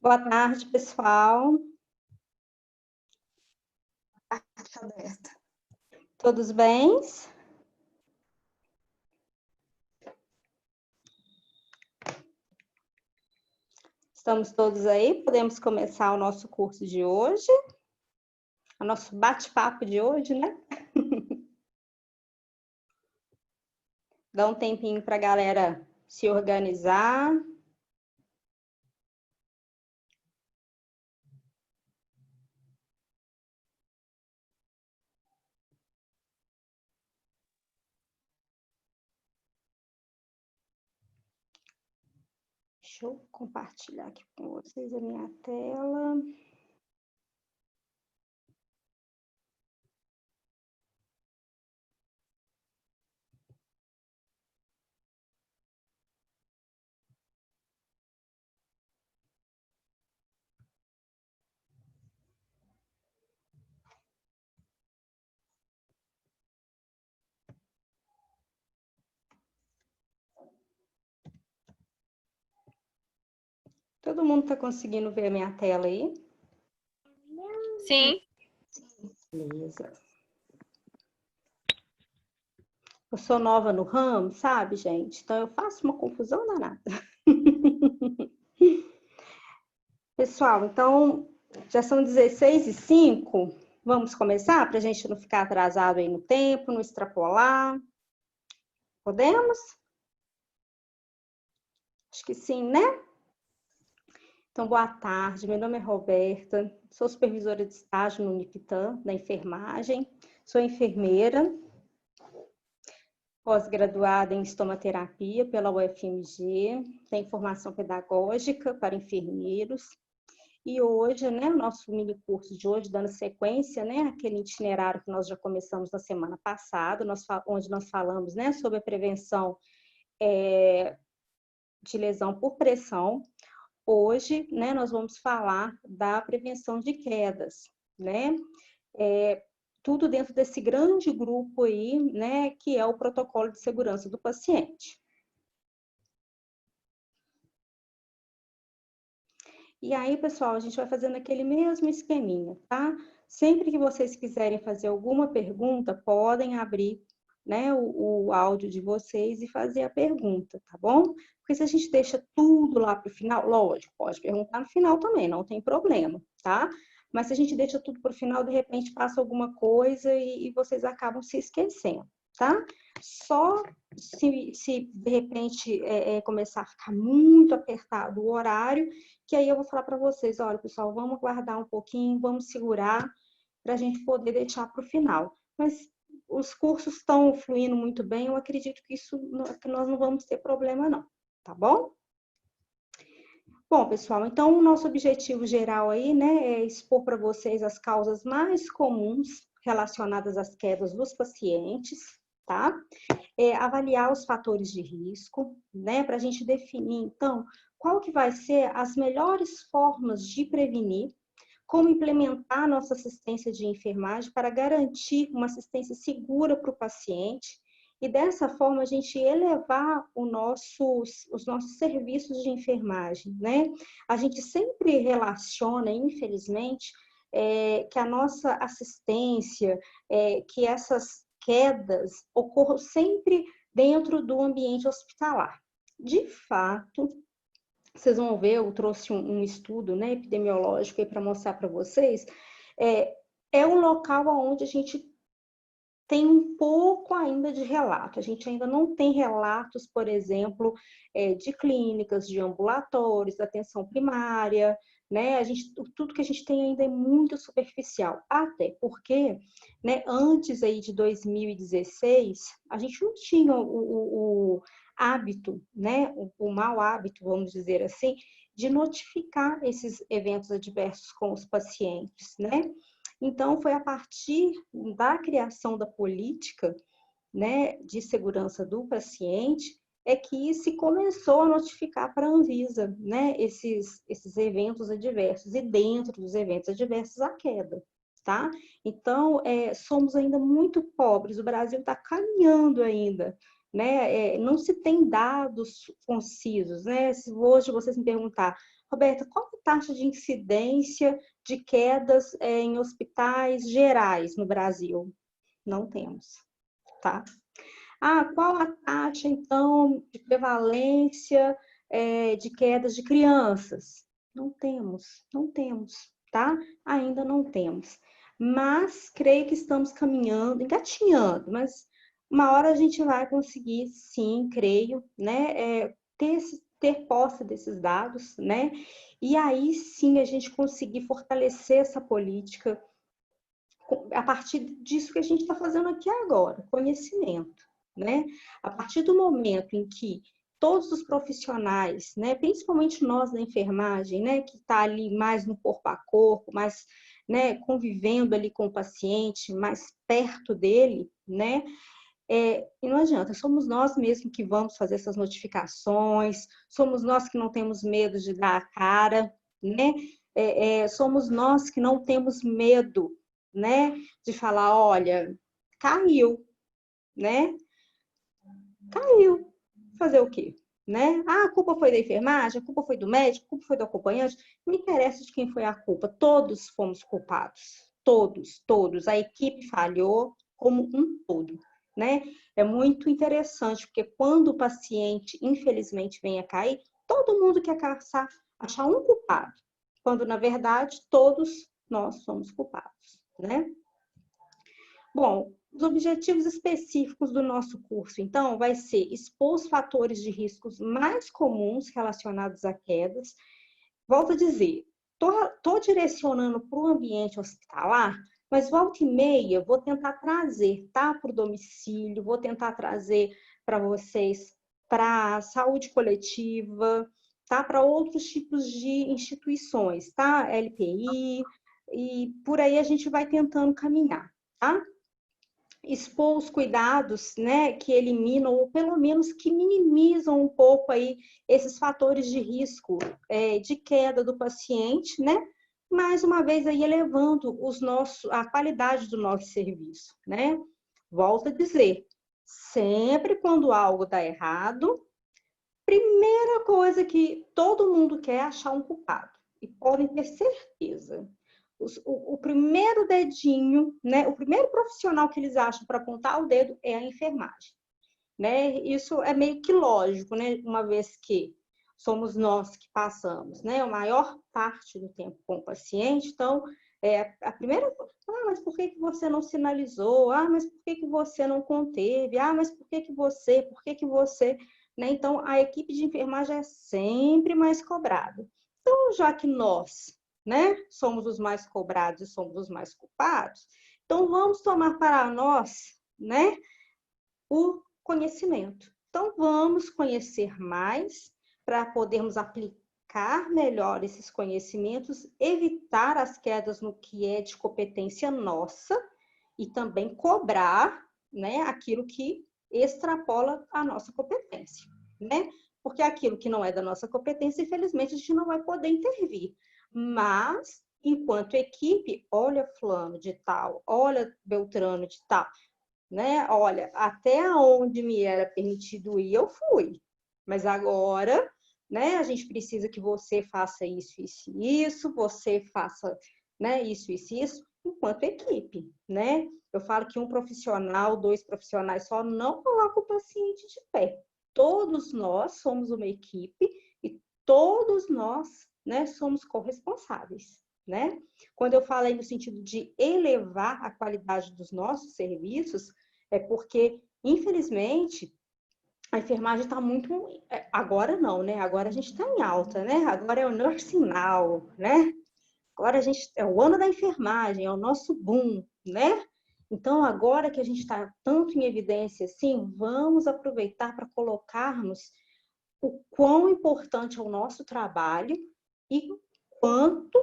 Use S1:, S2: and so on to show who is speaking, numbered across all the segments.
S1: Boa tarde, pessoal.
S2: Aberta.
S1: Todos bem? Estamos todos aí? Podemos começar o nosso curso de hoje? O nosso bate-papo de hoje, né? Dá um tempinho para a galera se organizar. Deixa eu compartilhar aqui com vocês a minha tela. Todo mundo está conseguindo ver a minha tela aí?
S2: Sim.
S1: Beleza. Eu sou nova no ramo, sabe, gente? Então eu faço uma confusão danada. Pessoal, então já são 16h05. Vamos começar para a gente não ficar atrasado aí no tempo, não extrapolar. Podemos? Acho que sim, né? Então, boa tarde. Meu nome é Roberta, sou supervisora de estágio no Unipitã, da enfermagem. Sou enfermeira, pós-graduada em estomaterapia pela UFMG, tenho formação pedagógica para enfermeiros. E hoje, né, o nosso mini curso de hoje, dando sequência, né, aquele itinerário que nós já começamos na semana passada, onde nós falamos, né, sobre a prevenção de lesão por pressão. Hoje, né, nós vamos falar da prevenção de quedas, né, tudo dentro desse grande grupo aí, né, que é o protocolo de segurança do paciente. E aí, pessoal, a gente vai fazendo aquele mesmo esqueminha, tá? Sempre que vocês quiserem fazer alguma pergunta, podem abrir, né, o áudio de vocês e fazer a pergunta, tá bom? Porque se a gente deixa tudo lá para o final, lógico, pode perguntar no final também, não tem problema, tá? Mas se a gente deixa tudo para o final, de repente passa alguma coisa e vocês acabam se esquecendo, tá? Só se de repente começar a ficar muito apertado o horário, que aí eu vou falar para vocês, olha, pessoal, vamos guardar um pouquinho, vamos segurar para a gente poder deixar para o final. Mas os cursos estão fluindo muito bem, eu acredito que nós não vamos ter problema não, tá bom? Bom, pessoal, então o nosso objetivo geral aí, né, é expor para vocês as causas mais comuns relacionadas às quedas dos pacientes, tá? Avaliar os fatores de risco, né, para a gente definir, então, qual que vai ser as melhores formas de prevenir, como implementar a nossa assistência de enfermagem para garantir uma assistência segura para o paciente e dessa forma a gente elevar os nossos serviços de enfermagem, né? A gente sempre relaciona, infelizmente, que a nossa assistência, que essas quedas ocorram sempre dentro do ambiente hospitalar. De fato, vocês vão ver, eu trouxe um estudo, né, epidemiológico para mostrar para vocês, é um local onde a gente tem um pouco ainda de relato. A gente ainda não tem relatos, por exemplo, de clínicas, de ambulatórios, da atenção primária, né? Tudo que a gente tem ainda é muito superficial. Até porque, né, antes aí de 2016, a gente não tinha o hábito, né, o mau hábito, vamos dizer assim, de notificar esses eventos adversos com os pacientes, né? Então, foi a partir da criação da política, né, de segurança do paciente, é que se começou a notificar para a Anvisa, né, esses eventos adversos, e dentro dos eventos adversos, a queda, tá? Então, somos ainda muito pobres, o Brasil está caminhando ainda, né? Não se tem dados concisos, né? Se hoje vocês me perguntar, Roberta, qual a taxa de incidência de quedas em hospitais gerais no Brasil? Não temos, tá? Ah, qual a taxa, então, de prevalência de quedas de crianças? Não temos, tá? Ainda não temos. Mas creio que estamos caminhando, engatinhando, mas uma hora a gente vai conseguir, sim, creio, né? Ter posse desses dados, né? E aí sim a gente conseguir fortalecer essa política a partir disso que a gente está fazendo aqui agora, conhecimento, né? A partir do momento em que todos os profissionais, né, principalmente nós da enfermagem, né, que está ali mais no corpo a corpo, mais, né, convivendo ali com o paciente, mais perto dele, né, e não adianta, somos nós mesmos que vamos fazer essas notificações, somos nós que não temos medo de dar a cara, né? Somos nós que não temos medo, né? De falar, olha, caiu, né? Caiu. Fazer o quê? Né? Ah, a culpa foi da enfermagem, a culpa foi do médico, a culpa foi do acompanhante. Não interessa de quem foi a culpa, todos fomos culpados. Todos. A equipe falhou como um todo, né? É muito interessante, porque quando o paciente, infelizmente, vem a cair, todo mundo quer achar um culpado, quando, na verdade, todos nós somos culpados, né? Bom, os objetivos específicos do nosso curso, então, vai ser expor os fatores de riscos mais comuns relacionados a quedas. Volto a dizer, estou direcionando para o ambiente hospitalar, mas volta e meia vou tentar trazer, tá, para o domicílio, vou tentar trazer para vocês para a saúde coletiva, tá, para outros tipos de instituições, tá, LPI, e por aí a gente vai tentando caminhar, tá? Expor os cuidados, né, que eliminam ou pelo menos que minimizam um pouco aí esses fatores de risco de queda do paciente, né? Mais uma vez aí elevando a qualidade do nosso serviço, né? Volto a dizer, sempre quando algo dá errado, primeira coisa que todo mundo quer é achar um culpado. E podem ter certeza, o primeiro dedinho, né, o primeiro profissional que eles acham para apontar o dedo é a enfermagem, né? Isso é meio que lógico, né? Uma vez que somos nós que passamos, né, a maior parte do tempo com o paciente, então a primeira coisa, mas por que você não sinalizou? Mas por que você não conteve? Mas por que você, né? Então a equipe de enfermagem é sempre mais cobrada. Então, já que nós, né, somos os mais cobrados e somos os mais culpados, então vamos tomar para nós, né, o conhecimento. Então, vamos conhecer mais para podermos aplicar melhor esses conhecimentos, evitar as quedas no que é de competência nossa e também cobrar, né, aquilo que extrapola a nossa competência, né? Porque aquilo que não é da nossa competência, infelizmente, a gente não vai poder intervir. Mas, enquanto equipe, olha fulano de tal, olha Beltrano de tal, né? Olha, até onde me era permitido ir, eu fui. Mas agora, né, a gente precisa que você faça isso, isso e isso, você faça, né, isso, enquanto equipe, né? Eu falo que um profissional, dois profissionais só não coloca o paciente de pé. Todos nós somos uma equipe e todos nós, né, somos corresponsáveis, né? Quando eu falei no sentido de elevar a qualidade dos nossos serviços, é porque, infelizmente, a enfermagem está muito... Agora não, né? Agora a gente está em alta, né? Agora é o nursing now, né? Agora a gente... É o ano da enfermagem, é o nosso boom, né? Então, agora que a gente está tanto em evidência assim, vamos aproveitar para colocarmos o quão importante é o nosso trabalho e quanto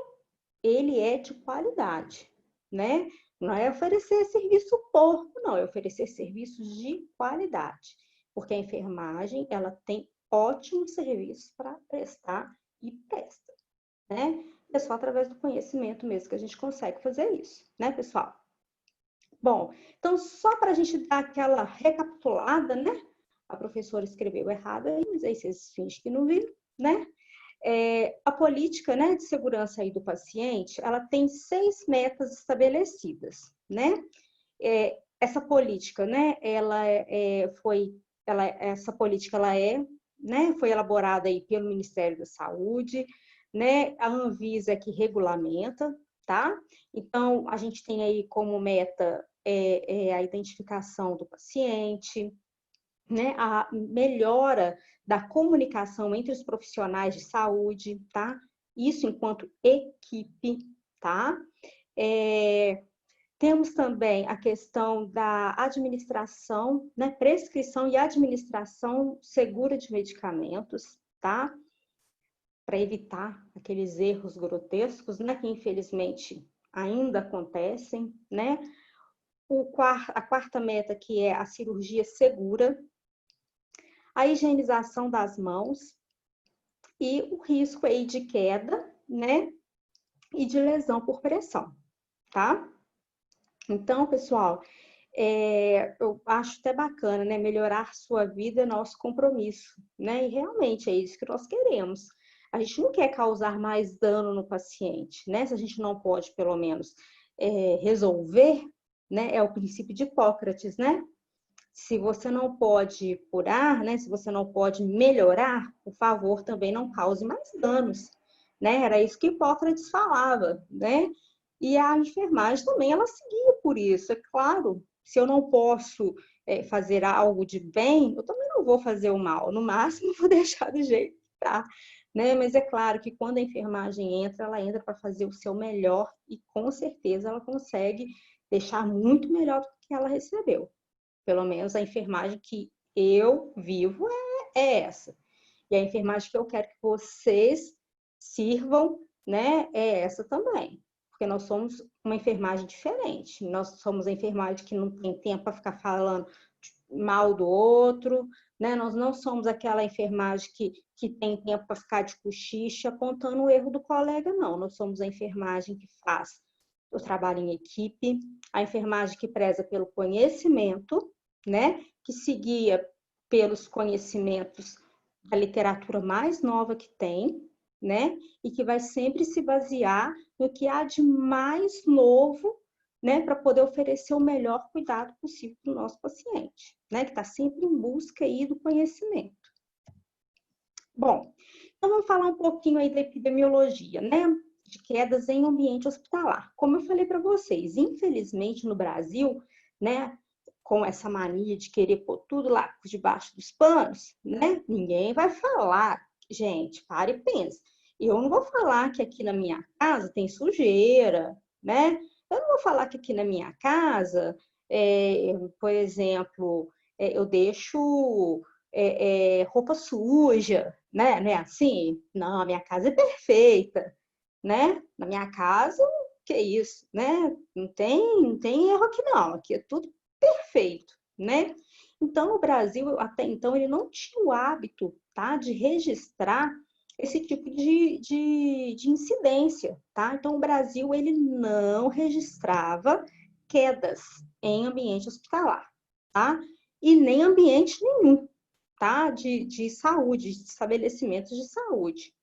S1: ele é de qualidade, né? Não é oferecer serviço porco, não, é oferecer serviços de qualidade, porque a enfermagem, ela tem ótimos serviços para prestar e presta, né? É só através do conhecimento mesmo que a gente consegue fazer isso, né, pessoal? Bom, então só para a gente dar aquela recapitulada, né? A professora escreveu errado aí, mas aí vocês fingem que não viram, né? A política, né, de segurança aí do paciente, ela tem 6 metas estabelecidas, né? Essa política, né, essa política né, foi elaborada aí pelo Ministério da Saúde, né? A Anvisa é que regulamenta, tá? Então, a gente tem aí como meta a identificação do paciente, né? A melhora da comunicação entre os profissionais de saúde, tá? Isso enquanto equipe, tá? Temos também a questão da administração, né? Prescrição e administração segura de medicamentos, tá? Para evitar aqueles erros grotescos, né? Que infelizmente ainda acontecem, né? A quarta meta, que é a cirurgia segura, a higienização das mãos e o risco aí de queda, né? E de lesão por pressão, tá? Então, pessoal, eu acho até bacana, né? Melhorar sua vida é nosso compromisso, né? E realmente é isso que nós queremos. A gente não quer causar mais dano no paciente, né? Se a gente não pode, pelo menos, resolver, né? É o princípio de Hipócrates, né? Se você não pode curar, né? Se você não pode melhorar, por favor, também não cause mais danos, né? Era isso que Hipócrates falava, né? E a enfermagem também, ela seguia por isso, é claro. Se eu não posso fazer algo de bem, eu também não vou fazer o mal. No máximo, vou deixar do jeito que tá, né? Mas é claro que quando a enfermagem entra, ela entra para fazer o seu melhor e com certeza ela consegue deixar muito melhor do que ela recebeu. Pelo menos a enfermagem que eu vivo é essa. E a enfermagem que eu quero que vocês sirvam, né, é essa também. Porque nós somos uma enfermagem diferente. Nós somos a enfermagem que não tem tempo para ficar falando mal do outro, né? Nós não somos aquela enfermagem que tem tempo para ficar de cochicha apontando o erro do colega, não. Nós somos a enfermagem que faz o trabalho em equipe, a enfermagem que preza pelo conhecimento, né? Que se guia pelos conhecimentos da literatura mais nova que tem, né? E que vai sempre se basear no que há de mais novo, né? Para poder oferecer o melhor cuidado possível para o nosso paciente, né? Que está sempre em busca aí do conhecimento. Bom, então vamos falar um pouquinho aí da epidemiologia, né? De quedas em ambiente hospitalar. Como eu falei para vocês, infelizmente no Brasil, né? Com essa mania de querer pôr tudo lá por debaixo dos panos, né? Ninguém vai falar, gente, para e pensa. Eu não vou falar que aqui na minha casa tem sujeira, né? Eu não vou falar que aqui na minha casa, por exemplo, eu deixo roupa suja, né? Não é assim? Não, a minha casa é perfeita, né? Na minha casa, que isso, né? Não tem erro aqui não, aqui é tudo perfeito, né? Então, o Brasil, até então, ele não tinha o hábito, tá, de registrar esse tipo de incidência, tá? Então, o Brasil, ele não registrava quedas em ambiente hospitalar, tá? E nem ambiente nenhum, tá? De saúde, de estabelecimentos de saúde.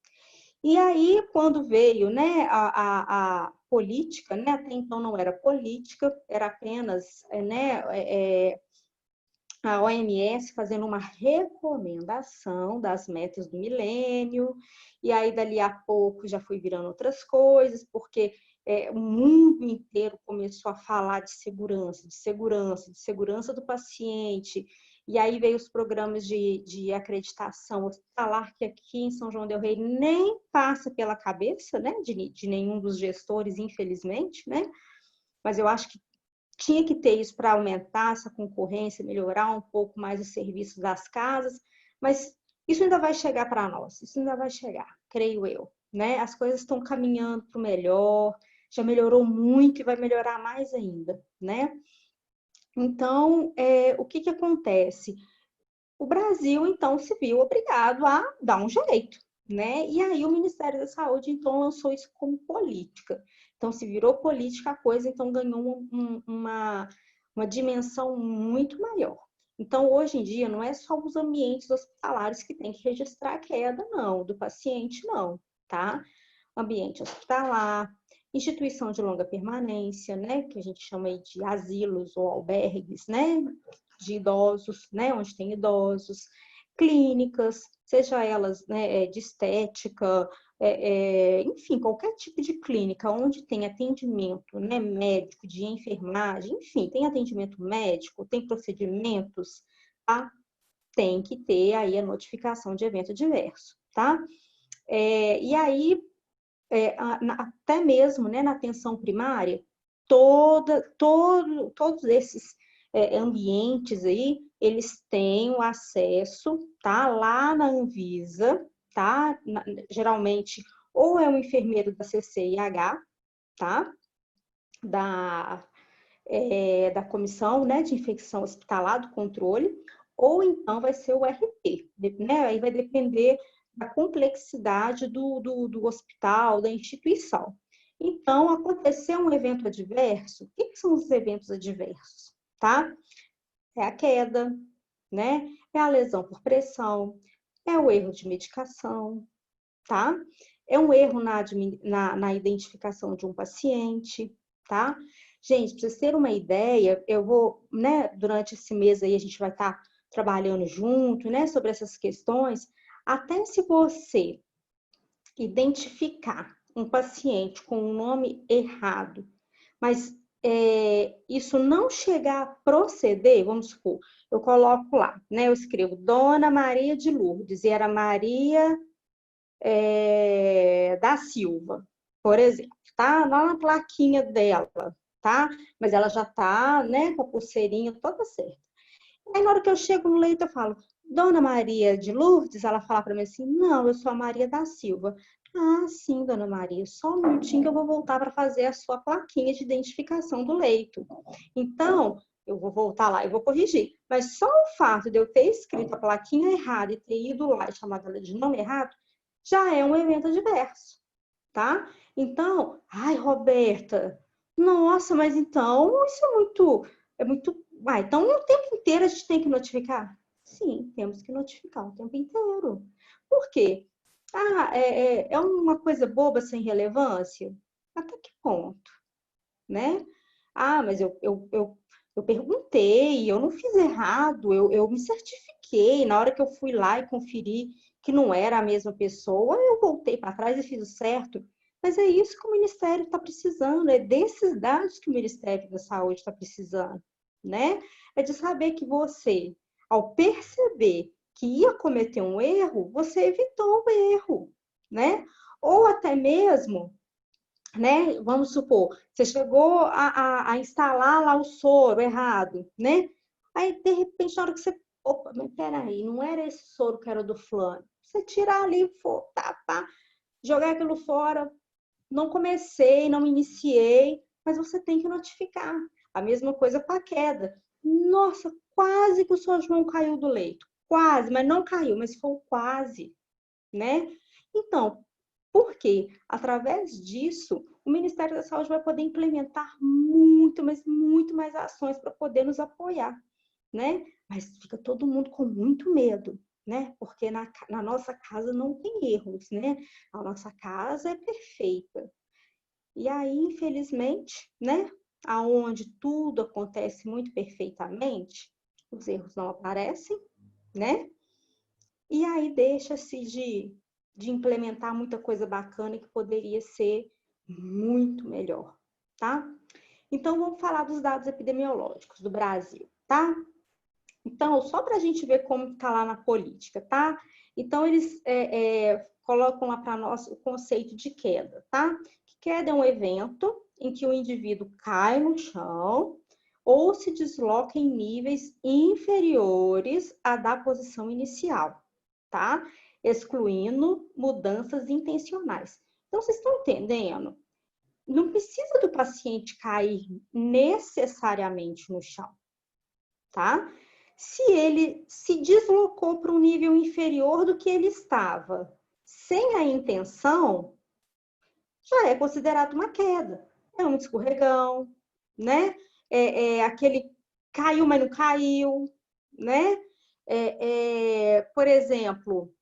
S1: E aí, quando veio, né, a política, né, até então não era política, era apenas, né, a OMS fazendo uma recomendação das metas do milênio, e aí dali a pouco já foi virando outras coisas, porque o mundo inteiro começou a falar de segurança, de segurança, de segurança do paciente, e aí veio os programas de acreditação hospitalar, que aqui em São João del Rei nem passa pela cabeça, né, de nenhum dos gestores, infelizmente, né, mas eu acho que tinha que ter isso para aumentar essa concorrência, melhorar um pouco mais os serviços das casas, mas isso ainda vai chegar para nós, isso ainda vai chegar, creio eu, né? As coisas estão caminhando para o melhor, já melhorou muito e vai melhorar mais ainda, né? Então, o que acontece? O Brasil, então, se viu obrigado a dar um jeito, né? E aí o Ministério da Saúde, então, lançou isso como política. Então, se virou política a coisa, então ganhou uma dimensão muito maior. Então, hoje em dia, não é só os ambientes hospitalares que tem que registrar a queda, não, do paciente, não, tá? Ambiente hospitalar, instituição de longa permanência, né, que a gente chama aí de asilos ou albergues, né, de idosos, né, onde tem idosos, clínicas, seja elas, né, de estética, enfim, qualquer tipo de clínica onde tem atendimento, né, médico, de enfermagem, enfim, tem atendimento médico, tem procedimentos, tá? Tem que ter aí a notificação de evento adverso, tá? E aí, até mesmo, né, na atenção primária, todos esses ambientes aí, eles têm o acesso, tá, lá na Anvisa, tá, geralmente, ou é um enfermeiro da CCIH, tá, da comissão, né, de infecção hospitalar, do controle, ou então vai ser o RP, né, aí vai depender da complexidade do hospital, da instituição. Então, aconteceu um evento adverso, o que são os eventos adversos, tá? É a queda, né? É a lesão por pressão, é o erro de medicação, tá? É um erro na identificação de um paciente, tá? Gente, para vocês terem uma ideia, eu vou, né, durante esse mês aí a gente vai estar trabalhando junto, né, sobre essas questões, até se você identificar um paciente com um nome errado, mas isso não chegar a proceder, vamos supor, eu coloco lá, né, eu escrevo Dona Maria de Lourdes, e era Maria da Silva, por exemplo, tá? Lá na plaquinha dela, tá? Mas ela já tá, né, com a pulseirinha toda certa. Aí na hora que eu chego no leito, eu falo, Dona Maria de Lourdes, ela fala para mim assim, não, eu sou a Maria da Silva. Ah, sim, Dona Maria, só um minutinho que eu vou voltar para fazer a sua plaquinha de identificação do leito. Então, eu vou voltar lá e vou corrigir. Mas só o fato de eu ter escrito a plaquinha errada e ter ido lá e chamado ela de nome errado, já é um evento adverso, tá? Então, ai, Roberta, nossa, mas então isso é muito. Então o tempo inteiro a gente tem que notificar? Sim, temos que notificar o tempo inteiro. Por quê? Ah, é uma coisa boba sem relevância? Até que ponto, né? Ah, mas eu perguntei, eu não fiz errado, eu me certifiquei. Na hora que eu fui lá e conferi que não era a mesma pessoa, eu voltei para trás e fiz o certo. Mas é isso que o Ministério está precisando, é desses dados que o Ministério da Saúde está precisando, né? É de saber que você, ao perceber que ia cometer um erro, você evitou o erro, né? Ou até mesmo, né? Vamos supor, você chegou a instalar lá o soro errado, né? Aí, de repente, na hora que você. Opa, mas peraí, não era esse soro que era do fulano. Você tirar ali, for, tá, jogar aquilo fora. Não comecei, não iniciei, mas você tem que notificar. A mesma coisa com a queda. Nossa, quase que o São João caiu do leito. Quase, mas não caiu, mas foi quase, né? Então, por quê? Através disso, o Ministério da Saúde vai poder implementar muito, mas muito mais ações para poder nos apoiar, né? Mas fica todo mundo com muito medo, né? Porque na nossa casa não tem erros, né? A nossa casa é perfeita. E aí, infelizmente, né? Aonde tudo acontece muito perfeitamente, os erros não aparecem, né? E aí deixa-se de implementar muita coisa bacana que poderia ser muito melhor, tá? Então, vamos falar dos dados epidemiológicos do Brasil, tá? Então, só para a gente ver como está lá na política, tá? Então, eles colocam lá para nós o conceito de queda, tá? Queda é um evento em que o indivíduo cai no chão ou se desloca em níveis inferiores à da posição inicial, tá? Excluindo mudanças intencionais. Então, vocês estão entendendo? Não precisa do paciente cair necessariamente no chão, tá? Se ele se deslocou para um nível inferior do que ele estava, sem a intenção, já é considerado uma queda. É um escorregão, né? Aquele caiu, mas não caiu, né? Por exemplo,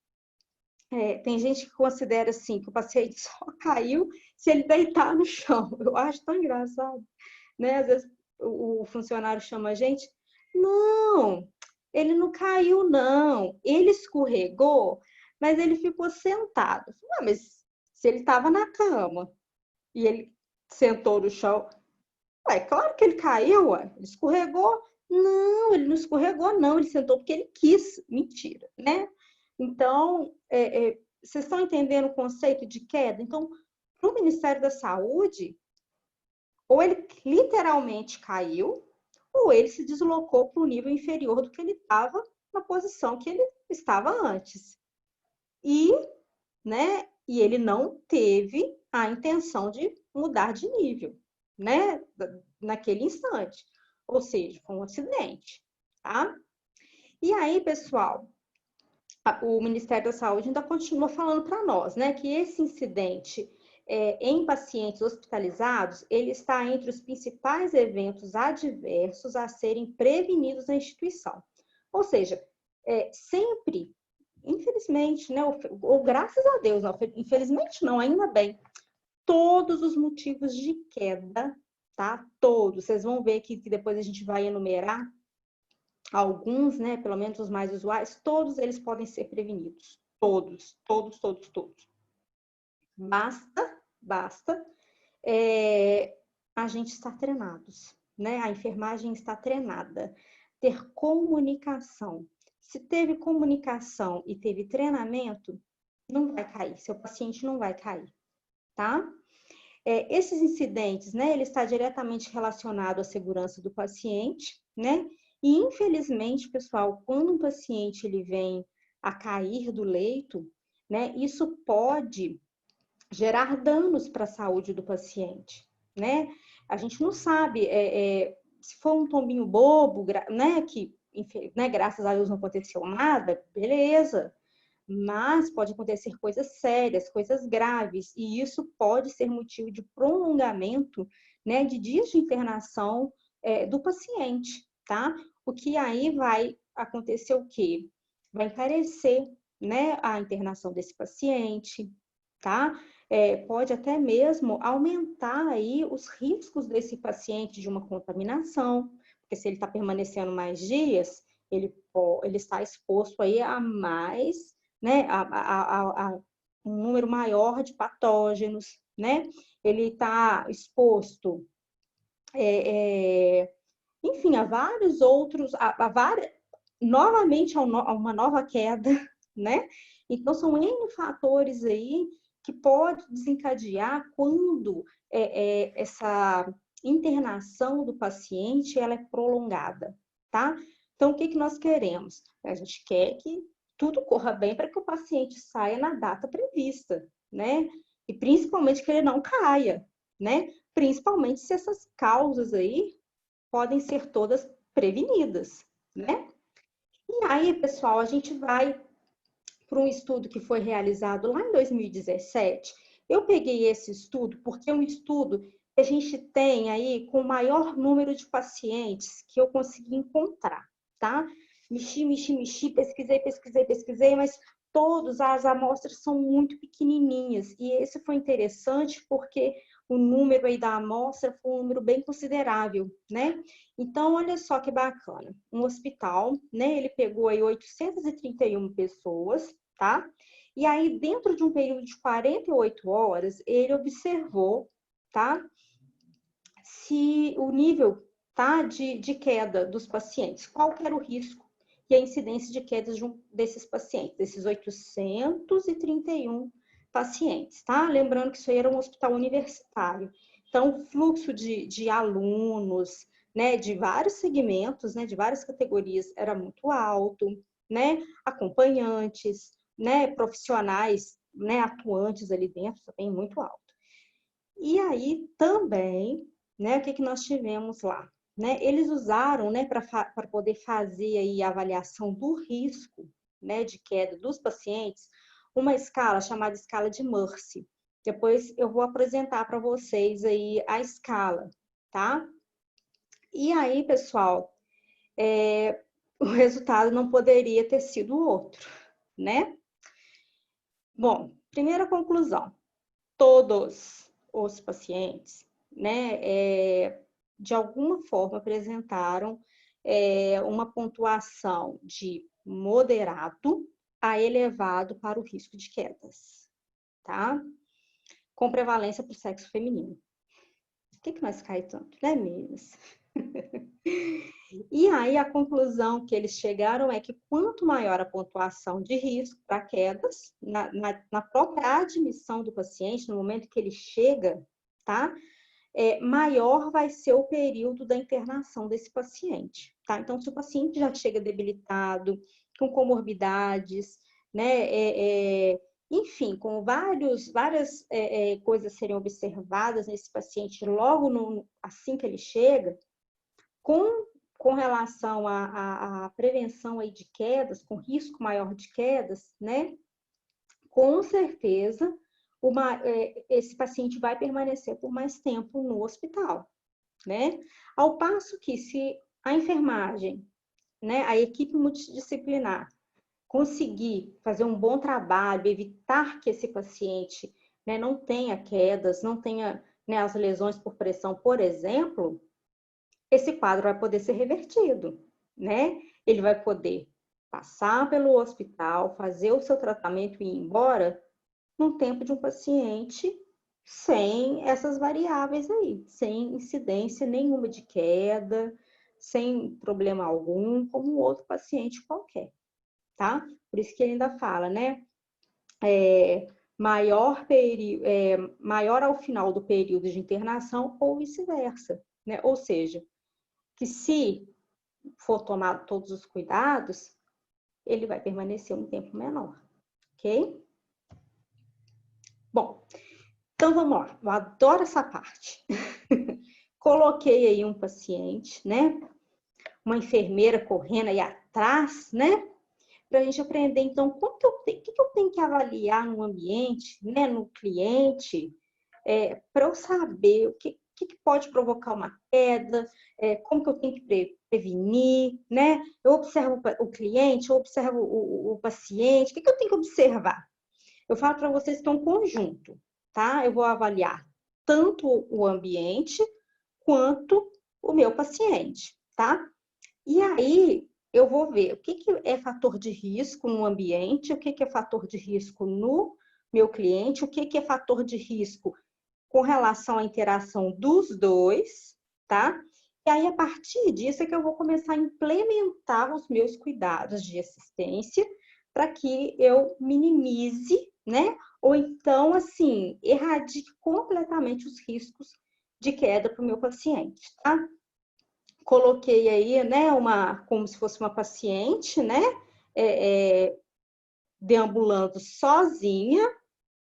S1: tem gente que considera assim que o paciente só caiu se ele deitar no chão. Eu acho tão engraçado, né? Às vezes o funcionário chama a gente, não, ele não caiu, não. Ele escorregou, mas ele ficou sentado. Ah, mas se ele estava na cama e ele sentou no chão, ué, claro que ele caiu, ué. Ele escorregou? Não, ele não escorregou, não. Ele sentou porque ele quis. Mentira, né? Então, vocês estão entendendo o conceito de queda? Então, para o Ministério da Saúde, ou ele literalmente caiu, ou ele se deslocou para o nível inferior do que ele estava na posição que ele estava antes. E ele não teve a intenção de mudar de nível, né? Naquele instante. Ou seja, foi um acidente, tá? E aí, pessoal, o Ministério da Saúde ainda continua falando para nós, né, que esse incidente em pacientes hospitalizados, ele está entre os principais eventos adversos a serem prevenidos na instituição. Ou seja, sempre, infelizmente, né, ou graças a Deus, não, infelizmente não, ainda bem, todos os motivos de queda, tá? Todos. Vocês vão ver que depois a gente vai enumerar alguns, né, pelo menos os mais usuais, todos eles podem ser prevenidos. Todos, todos, todos, todos. Basta a gente estar treinados, né? A enfermagem está treinada. Ter comunicação. Se teve comunicação e teve treinamento, não vai cair, seu paciente não vai cair, tá? Esses incidentes, né, ele está diretamente relacionado à segurança do paciente, né? E, infelizmente, pessoal, quando um paciente ele vem a cair do leito, né, isso pode gerar danos para a saúde do paciente, né? A gente não sabe, se for um tombinho bobo, né, que, né, graças a Deus não aconteceu nada, beleza. Mas pode acontecer coisas sérias, coisas graves, e isso pode ser motivo de prolongamento, né, de dias de internação do paciente, tá? O que aí vai acontecer o quê? Vai encarecer, né, a internação desse paciente, tá? Pode até mesmo aumentar aí os riscos desse paciente de uma contaminação, porque se ele está permanecendo mais dias, ele está exposto aí a mais, né, a um número maior de patógenos, né? Ele está exposto, enfim, a vários outros, novamente a uma nova queda, né? Então, são N fatores aí que pode desencadear quando essa internação do paciente ela é prolongada, tá? Então, o que nós queremos? A gente quer que tudo corra bem para que o paciente saia na data prevista, né? E principalmente que ele não caia, né? Principalmente se essas causas aí podem ser todas prevenidas, né? E aí, pessoal, a gente vai para um estudo que foi realizado lá em 2017. Eu peguei esse estudo porque é um estudo que a gente tem aí com o maior número de pacientes que eu consegui encontrar, tá? Mexi, pesquisei, mas todas as amostras são muito pequenininhas. E esse foi interessante porque o número aí da amostra foi um número bem considerável, né? Então, olha só que bacana. Um hospital, né? Ele pegou aí 831 pessoas, tá? E aí, dentro de um período de 48 horas, ele observou, tá? Se o nível, tá? De queda dos pacientes. Qual que era o risco e a incidência de quedas desses pacientes, desses 831 pacientes, tá? Lembrando que isso aí era um hospital universitário. Então, o fluxo de alunos, né, de vários segmentos, né, de várias categorias, era muito alto, né? Acompanhantes, né, profissionais, né, atuantes ali dentro, também muito alto. E aí também, né, o que nós tivemos lá? Né? Eles usaram, né, para poder fazer aí a avaliação do risco, né, de queda dos pacientes, uma escala chamada escala de Mercy. Depois eu vou apresentar para vocês aí a escala, tá? E aí, pessoal, o resultado não poderia ter sido outro, né? Bom, primeira conclusão. Todos os pacientes, né, de alguma forma apresentaram uma pontuação de moderado a elevado para o risco de quedas, tá? Com prevalência para o sexo feminino. Por que nós cai tanto, né, meninas? E aí a conclusão que eles chegaram é que quanto maior a pontuação de risco para quedas, na própria admissão do paciente, no momento que ele chega, tá? Maior vai ser o período da internação desse paciente, tá? Então, se o paciente já chega debilitado, com comorbidades, né? Enfim, com várias coisas serem observadas nesse paciente logo assim que ele chega, com relação à prevenção aí de quedas, com risco maior de quedas, né? Com certeza, esse paciente vai permanecer por mais tempo no hospital, né? Ao passo que se a enfermagem, né, a equipe multidisciplinar, conseguir fazer um bom trabalho, evitar que esse paciente, né, não tenha quedas, não tenha, né, as lesões por pressão, por exemplo, esse quadro vai poder ser revertido, né? Ele vai poder passar pelo hospital, fazer o seu tratamento e ir embora no tempo de um paciente sem essas variáveis aí, sem incidência nenhuma de queda, sem problema algum, como outro paciente qualquer, tá? Por isso que ele ainda fala, né? Maior ao final do período de internação ou vice-versa, né? Ou seja, que se for tomado todos os cuidados, ele vai permanecer um tempo menor, ok? Bom, então vamos lá. Eu adoro essa parte. Coloquei aí um paciente, né? Uma enfermeira correndo aí atrás, né? Para a gente aprender, então, o que eu tenho que avaliar no ambiente, né? No cliente, para eu saber o que pode provocar uma queda, como que eu tenho que prevenir, né? Eu observo o cliente, eu observo o paciente, o que eu tenho que observar? Eu falo para vocês que é um conjunto, tá? Eu vou avaliar tanto o ambiente quanto o meu paciente, tá? E aí eu vou ver o que é fator de risco no ambiente, o que é fator de risco no meu cliente, o que é fator de risco com relação à interação dos dois, tá? E aí, a partir disso, é que eu vou começar a implementar os meus cuidados de assistência para que eu minimize, né? Ou então, assim, erradique completamente os riscos de queda para o meu paciente, tá? Coloquei aí, né, como se fosse uma paciente, né? Deambulando sozinha,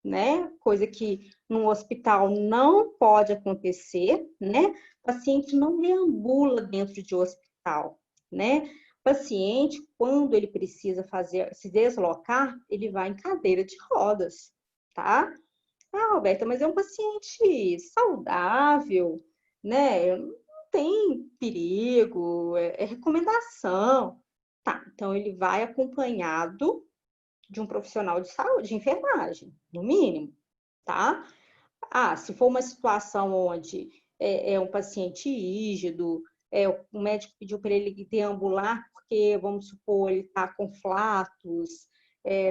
S1: né? Coisa que no hospital não pode acontecer, né? O paciente não deambula dentro de hospital, né? O paciente, quando ele precisa se deslocar, ele vai em cadeira de rodas, tá? Ah, Roberta, mas é um paciente saudável, né? Não tem perigo, é recomendação. Tá, então ele vai acompanhado de um profissional de saúde, de enfermagem, no mínimo, tá? Ah, se for uma situação onde é um paciente rígido, o médico pediu para ele deambular porque, vamos supor, ele está com flatos,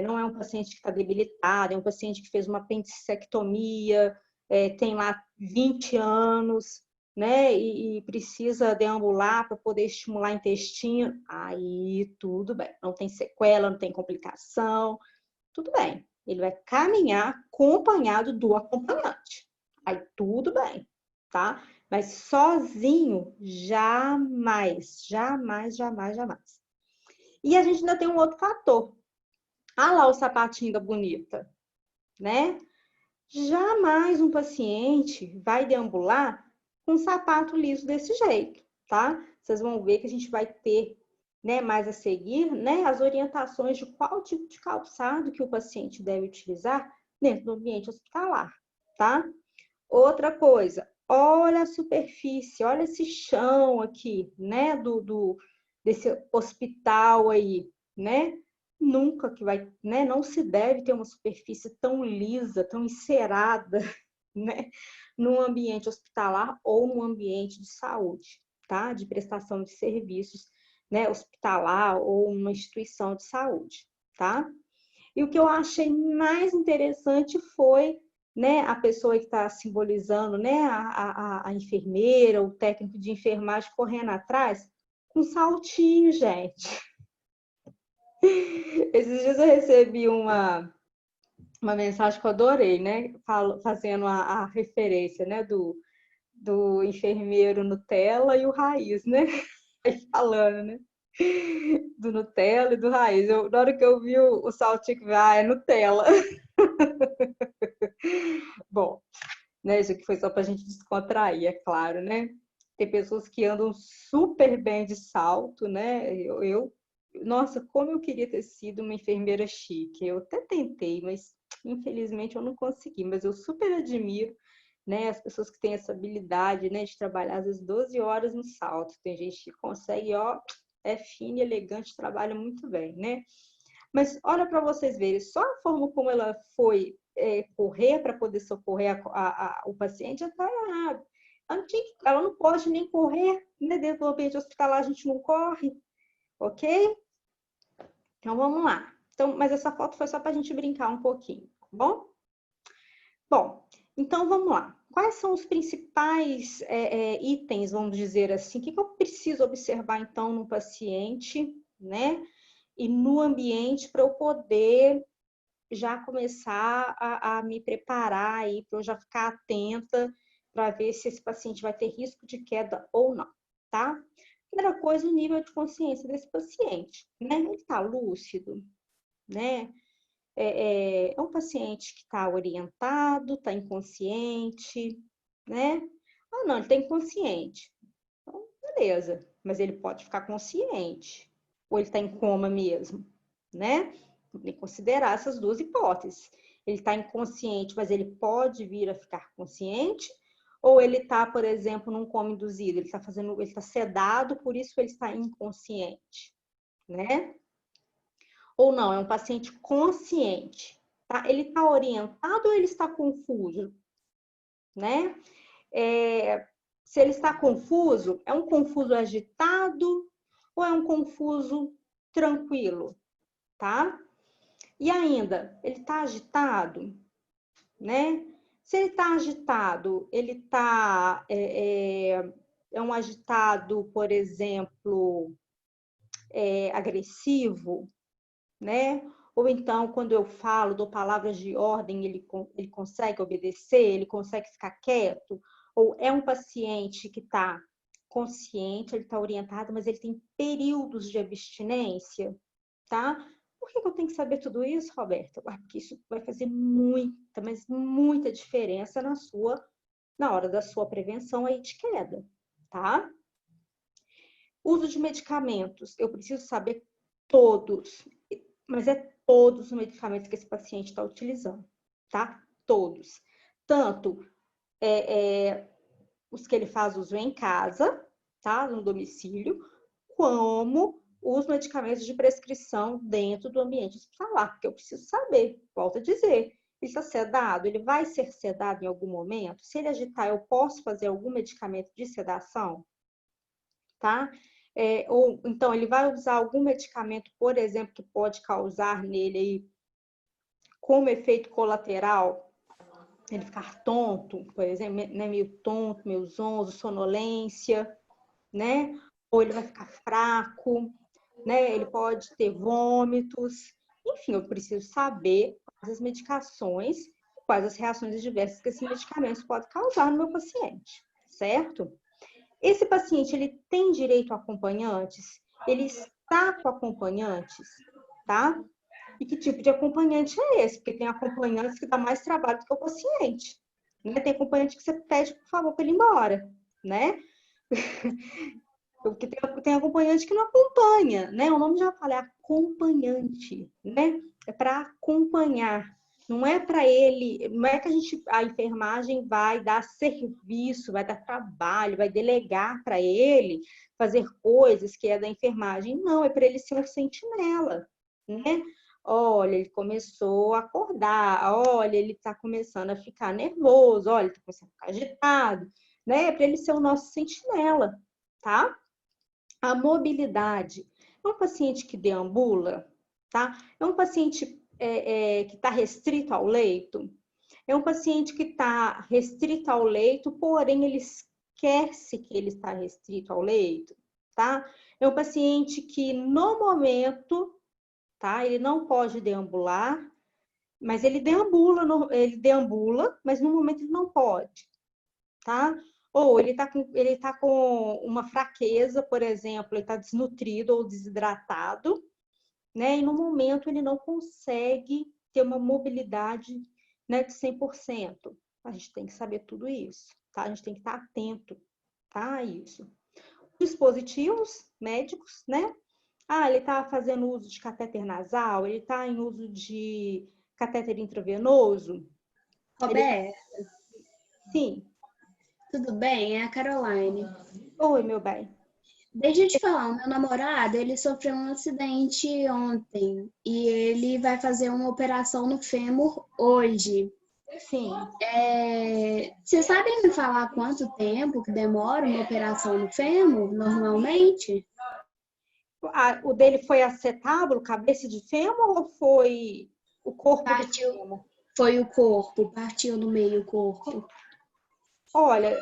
S1: não é um paciente que está debilitado, é um paciente que fez uma apendicectomia, tem lá 20 anos, né, e precisa deambular para poder estimular o intestino, aí tudo bem, não tem sequela, não tem complicação, tudo bem. Ele vai caminhar acompanhado do acompanhante. Aí tudo bem, tá? Mas sozinho, jamais, jamais, jamais, jamais. E a gente ainda tem um outro fator. Ah lá o sapatinho da bonita, né? Jamais um paciente vai deambular com um sapato liso desse jeito, tá? Vocês vão ver que a gente vai ter, né, mais a seguir, né, as orientações de qual tipo de calçado que o paciente deve utilizar dentro do ambiente hospitalar, tá? Outra coisa, olha a superfície, olha esse chão aqui, né, desse hospital aí, né? Nunca que vai, né? Não se deve ter uma superfície tão lisa, tão encerada, né? Num ambiente hospitalar ou num ambiente de saúde, tá? De prestação de serviços, né? Hospitalar ou uma instituição de saúde, tá? E o que eu achei mais interessante foi, né, a pessoa que está simbolizando, né, a enfermeira, o técnico de enfermagem correndo atrás, com saltinho, gente. Esses dias eu recebi uma mensagem que eu adorei, né, fazendo a referência, né, do enfermeiro Nutella e o Raiz, né, aí falando, né, do Nutella e do Raiz. Na hora que eu vi o saltinho, é Nutella. Bom, né, isso aqui foi só para a gente descontrair, é claro, né? Tem pessoas que andam super bem de salto, né? Nossa, como eu queria ter sido uma enfermeira chique. Eu até tentei, mas infelizmente eu não consegui. Mas eu super admiro, né, as pessoas que têm essa habilidade, né, de trabalhar às vezes 12 horas no salto. Tem gente que consegue, ó, é fina e elegante, trabalha muito bem, né? Mas olha para vocês verem, só a forma como ela foi correr para poder socorrer o paciente já está errado. Ela não pode nem correr, né? Dentro do ambiente hospitalar a gente não corre, ok? Então vamos lá. Então, mas essa foto foi só para a gente brincar um pouquinho, tá bom? Bom, então vamos lá. Quais são os principais itens, vamos dizer assim? O que eu preciso observar então no paciente, né? E no ambiente para eu poder já começar a me preparar aí, para eu já ficar atenta para ver se esse paciente vai ter risco de queda ou não, tá? Primeira coisa, o nível de consciência desse paciente, né? Ele está lúcido, né? É um paciente que está orientado, está inconsciente, né? Ah, não, ele está inconsciente. Então, beleza, mas ele pode ficar consciente. Ou ele está em coma mesmo, né? Tem que considerar essas duas hipóteses. Ele está inconsciente, mas ele pode vir a ficar consciente, ou ele está, por exemplo, num coma induzido, ele está sedado, por isso ele está inconsciente, né? Ou não, é um paciente consciente, tá? Ele está orientado ou ele está confuso, né? Se ele está confuso, é um confuso agitado ou é um confuso tranquilo, tá? E ainda, ele está agitado, né? Se ele está agitado, ele está um agitado, por exemplo, agressivo, né? Ou então, quando eu falo, dou palavras de ordem, ele consegue obedecer, ele consegue ficar quieto, ou é um paciente que está consciente, ele está orientado, mas ele tem períodos de abstinência, tá? Por que eu tenho que saber tudo isso, Roberta? Porque isso vai fazer muita, mas muita diferença na hora da sua prevenção aí de queda, tá? Uso de medicamentos, eu preciso saber todos, mas é todos os medicamentos que esse paciente está utilizando, tá? Todos. Tanto os que ele faz uso em casa, tá? No domicílio, como os medicamentos de prescrição dentro do ambiente hospitalar, porque eu preciso saber, volto a dizer, ele está sedado, ele vai ser sedado em algum momento? Se ele agitar, eu posso fazer algum medicamento de sedação? Tá? Ou então ele vai usar algum medicamento, por exemplo, que pode causar nele aí, como efeito colateral, ele ficar tonto, por exemplo, né, meio tonto, meio zonzo, sonolência, né? Ou ele vai ficar fraco, né? Ele pode ter vômitos. Enfim, eu preciso saber quais as medicações, quais as reações adversas que esses medicamentos podem causar no meu paciente, certo? Esse paciente, ele tem direito a acompanhantes? Ele está com acompanhantes, tá? E que tipo de acompanhante é esse? Porque tem acompanhantes que dá mais trabalho do que o paciente. Né? Tem acompanhante que você pede, por favor, para ele ir embora, né? Porque tem acompanhante que não acompanha, né? O nome já fala, é acompanhante, né? É para acompanhar. Não é para ele, não é que a enfermagem vai dar serviço, vai dar trabalho, vai delegar para ele fazer coisas que é da enfermagem. Não, é para ele ser um sentinela, né? Olha, ele começou a acordar, olha, ele está começando a ficar nervoso, olha, ele está começando a ficar agitado, né? É para ele ser o nosso sentinela, tá? A mobilidade. É um paciente que deambula, tá? É um paciente que está restrito ao leito. É um paciente que está restrito ao leito, porém ele esquece que ele está restrito ao leito, tá? É um paciente que no momento, tá? Ele não pode deambular, mas ele deambula, mas no momento ele não pode, tá? Ou ele tá com uma fraqueza, por exemplo, ele está desnutrido ou desidratado, né? E no momento ele não consegue ter uma mobilidade, né, de 100%. A gente tem que saber tudo isso, tá? A gente tem que estar atento, tá, a isso. Dispositivos médicos, né? Ah, ele está fazendo uso de catéter nasal, ele está em uso de catéter intravenoso.
S3: Roberto,
S1: Sim.
S3: tudo bem? É a Caroline.
S1: Oi, meu bem.
S3: Deixa eu te falar, o meu namorado, ele sofreu um acidente ontem e ele vai fazer uma operação no fêmur hoje.
S1: Sim.
S3: Você sabe me falar quanto tempo que demora uma operação no fêmur, normalmente?
S1: O dele foi acetábulo, cabeça de fêmur, ou foi o corpo
S3: Partiu,
S1: do fêmur?
S3: foi o corpo, partiu no meio o corpo.
S1: Olha,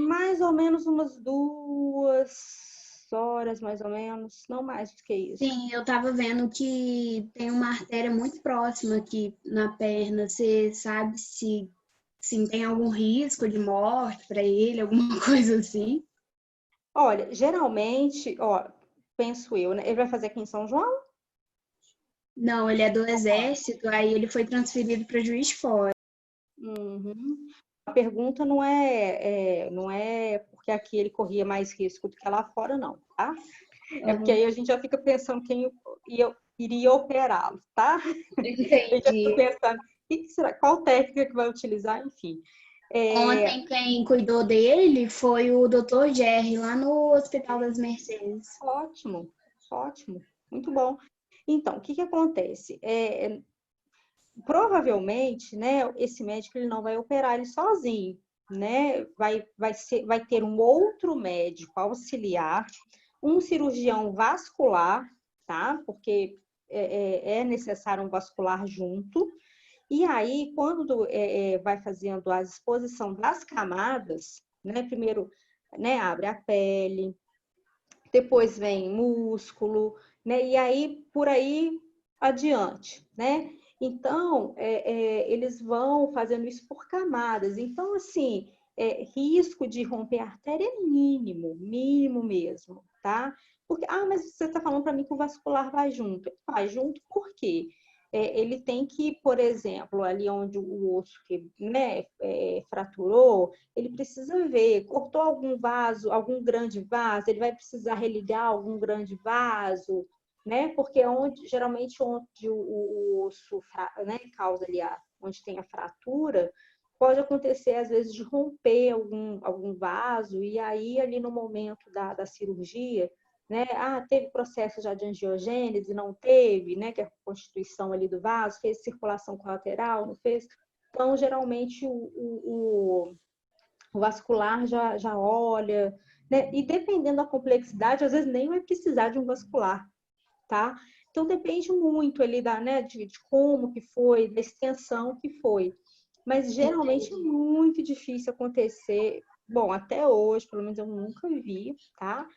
S1: mais ou menos umas 2 horas, mais ou menos, não mais do que isso.
S3: Sim, eu tava vendo que tem uma artéria muito próxima aqui na perna. Você sabe se tem algum risco de morte para ele, alguma coisa assim?
S1: Olha, geralmente, ó, penso eu, né? Ele vai fazer aqui em São João?
S3: Não, ele é do exército, aí ele foi transferido para Juiz de Fora.
S1: Uhum. A pergunta não é porque aqui ele corria mais risco do que lá fora, não, tá? É porque aí a gente já fica pensando quem iria operá-lo, tá? A gente já fica
S3: Entendi.
S1: pensando, qual técnica que vai utilizar, enfim.
S3: Ontem quem cuidou dele foi o Dr. Jerry, lá no Hospital das Mercedes.
S1: Ótimo, ótimo, muito bom. Então, o que que acontece? Provavelmente, né, esse médico ele não vai operar ele sozinho, né? Vai ter um outro médico auxiliar, um cirurgião vascular, tá? Porque é necessário um vascular junto. E aí, quando vai fazendo a exposição das camadas, né? Primeiro, né, abre a pele, depois vem músculo, né? E aí, por aí adiante, né? Então, eles vão fazendo isso por camadas. Então, assim, risco de romper a artéria é mínimo, mínimo mesmo, tá? Porque, mas você está falando para mim que o vascular vai junto. Vai junto por quê? Ele tem que, por exemplo, ali onde o osso que, né, fraturou, ele precisa ver, cortou algum vaso, algum grande vaso, ele vai precisar religar algum grande vaso, né? Porque geralmente onde o osso, né, causa ali onde tem a fratura, pode acontecer às vezes de romper algum vaso, e aí ali no momento da cirurgia, né? Teve processo já de angiogênese, não teve, né? Que é a constituição ali do vaso, fez circulação colateral, não fez? Então, geralmente, o vascular já olha, né? E dependendo da complexidade, às vezes nem vai precisar de um vascular, tá? Então, depende muito ali né, de como que foi, da extensão que foi. Mas, geralmente, é muito difícil acontecer. Bom, até hoje, pelo menos eu nunca vi, tá?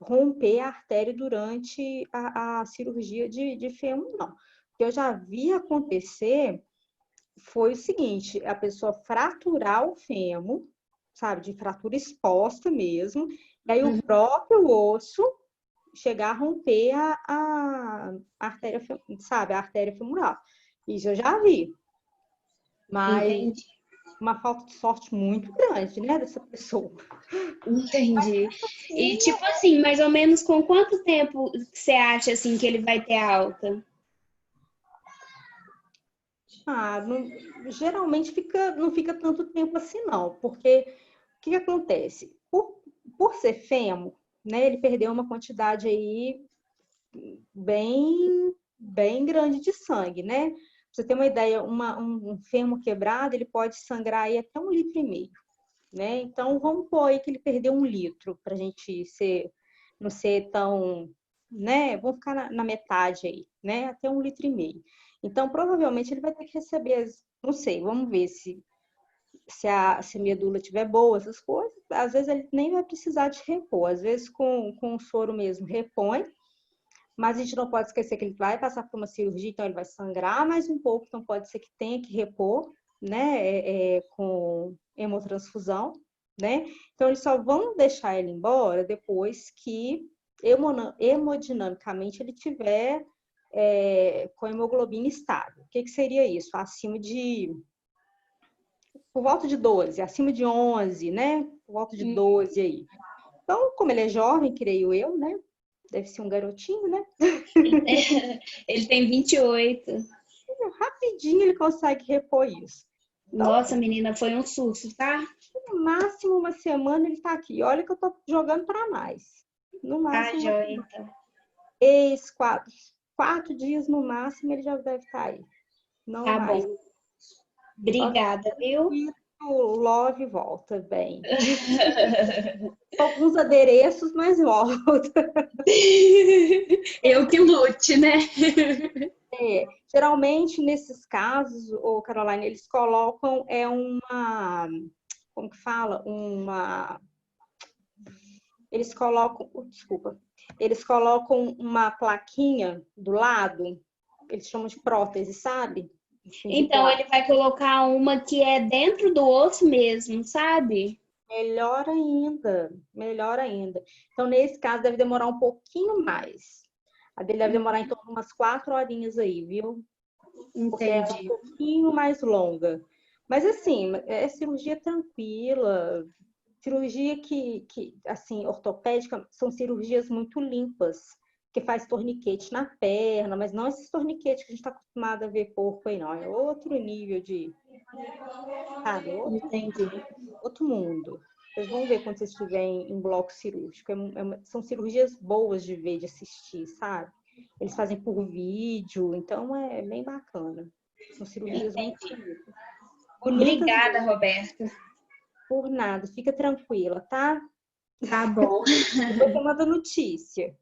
S1: Romper a artéria durante a cirurgia de fêmur, não. O que eu já vi acontecer foi o seguinte, a pessoa fraturar o fêmur, sabe, de fratura exposta mesmo, e aí o próprio osso chegar a romper a artéria, sabe, a artéria femoral. Isso eu já vi. Mas
S3: Entendi.
S1: uma falta de sorte muito grande, né, dessa pessoa.
S3: Entendi. E tipo assim, mais ou menos com quanto tempo você acha assim que ele vai ter alta?
S1: Geralmente não fica tanto tempo assim, não, porque o que acontece? Por ser fêmur, né, ele perdeu uma quantidade aí bem grande de sangue, né? Pra você ter uma ideia, um fêmur quebrado, ele pode sangrar aí até 1,5 litro, né? Então, vamos pôr aí que ele perdeu 1 litro, para a gente não ser tão, né? Vamos ficar na metade aí, né? Até 1,5 litro. Então, provavelmente ele vai ter que receber, não sei, vamos ver se a medula estiver boa, essas coisas. Às vezes ele nem vai precisar de repor, às vezes com o soro mesmo repõe, mas a gente não pode esquecer que ele vai passar por uma cirurgia, então ele vai sangrar mais um pouco, então pode ser que tenha que repor, né, com hemotransfusão, né? Então eles só vão deixar ele embora depois que hemodinamicamente ele tiver com hemoglobina estável. O que seria isso? Por volta de 12, acima de 11, né? Por volta de 12 aí. Então, como ele é jovem, creio eu, né? Deve ser um garotinho, né?
S3: Ele tem 28.
S1: Rapidinho ele consegue repor isso. Então,
S3: Nossa, menina, foi um susto, tá?
S1: no máximo uma semana ele tá aqui. Olha que eu tô jogando para mais. No
S3: Tá,
S1: máximo,
S3: joia, então.
S1: 4 dias no máximo ele já deve estar aí. Não
S3: Tá
S1: mais.
S3: bom. Obrigada, viu?
S1: O Love volta bem. Alguns adereços, mas volta.
S3: Eu que lute, né?
S1: Geralmente, nesses casos, Caroline, eles colocam como que fala? Eles colocam uma plaquinha do lado, eles chamam de prótese, sabe? Assim, de
S3: Então,
S1: placa.
S3: ele vai colocar uma que é dentro do osso mesmo, sabe?
S1: Melhor ainda, melhor ainda. Então, nesse caso, deve demorar um pouquinho mais. A dele deve demorar em torno de umas 4 horinhas aí, viu? Porque é um
S3: Entendi.
S1: pouquinho mais longa. Mas, assim, é cirurgia tranquila. Cirurgia assim, ortopédica, são cirurgias muito limpas, que faz torniquete na perna, mas não esses torniquetes que a gente está acostumado a ver porco aí, não. É outro nível sabe?
S3: Entendi.
S1: Outro mundo. Vocês vão ver quando vocês estiverem em bloco cirúrgico. São cirurgias boas de ver, de assistir, sabe? Eles fazem por vídeo, então é bem bacana. São cirurgias muito bonitas. Bonitas
S3: Obrigada,
S1: mesmo,
S3: Roberta.
S1: por nada. Fica tranquila, tá?
S3: Tá bom.
S1: Depois você manda notícia.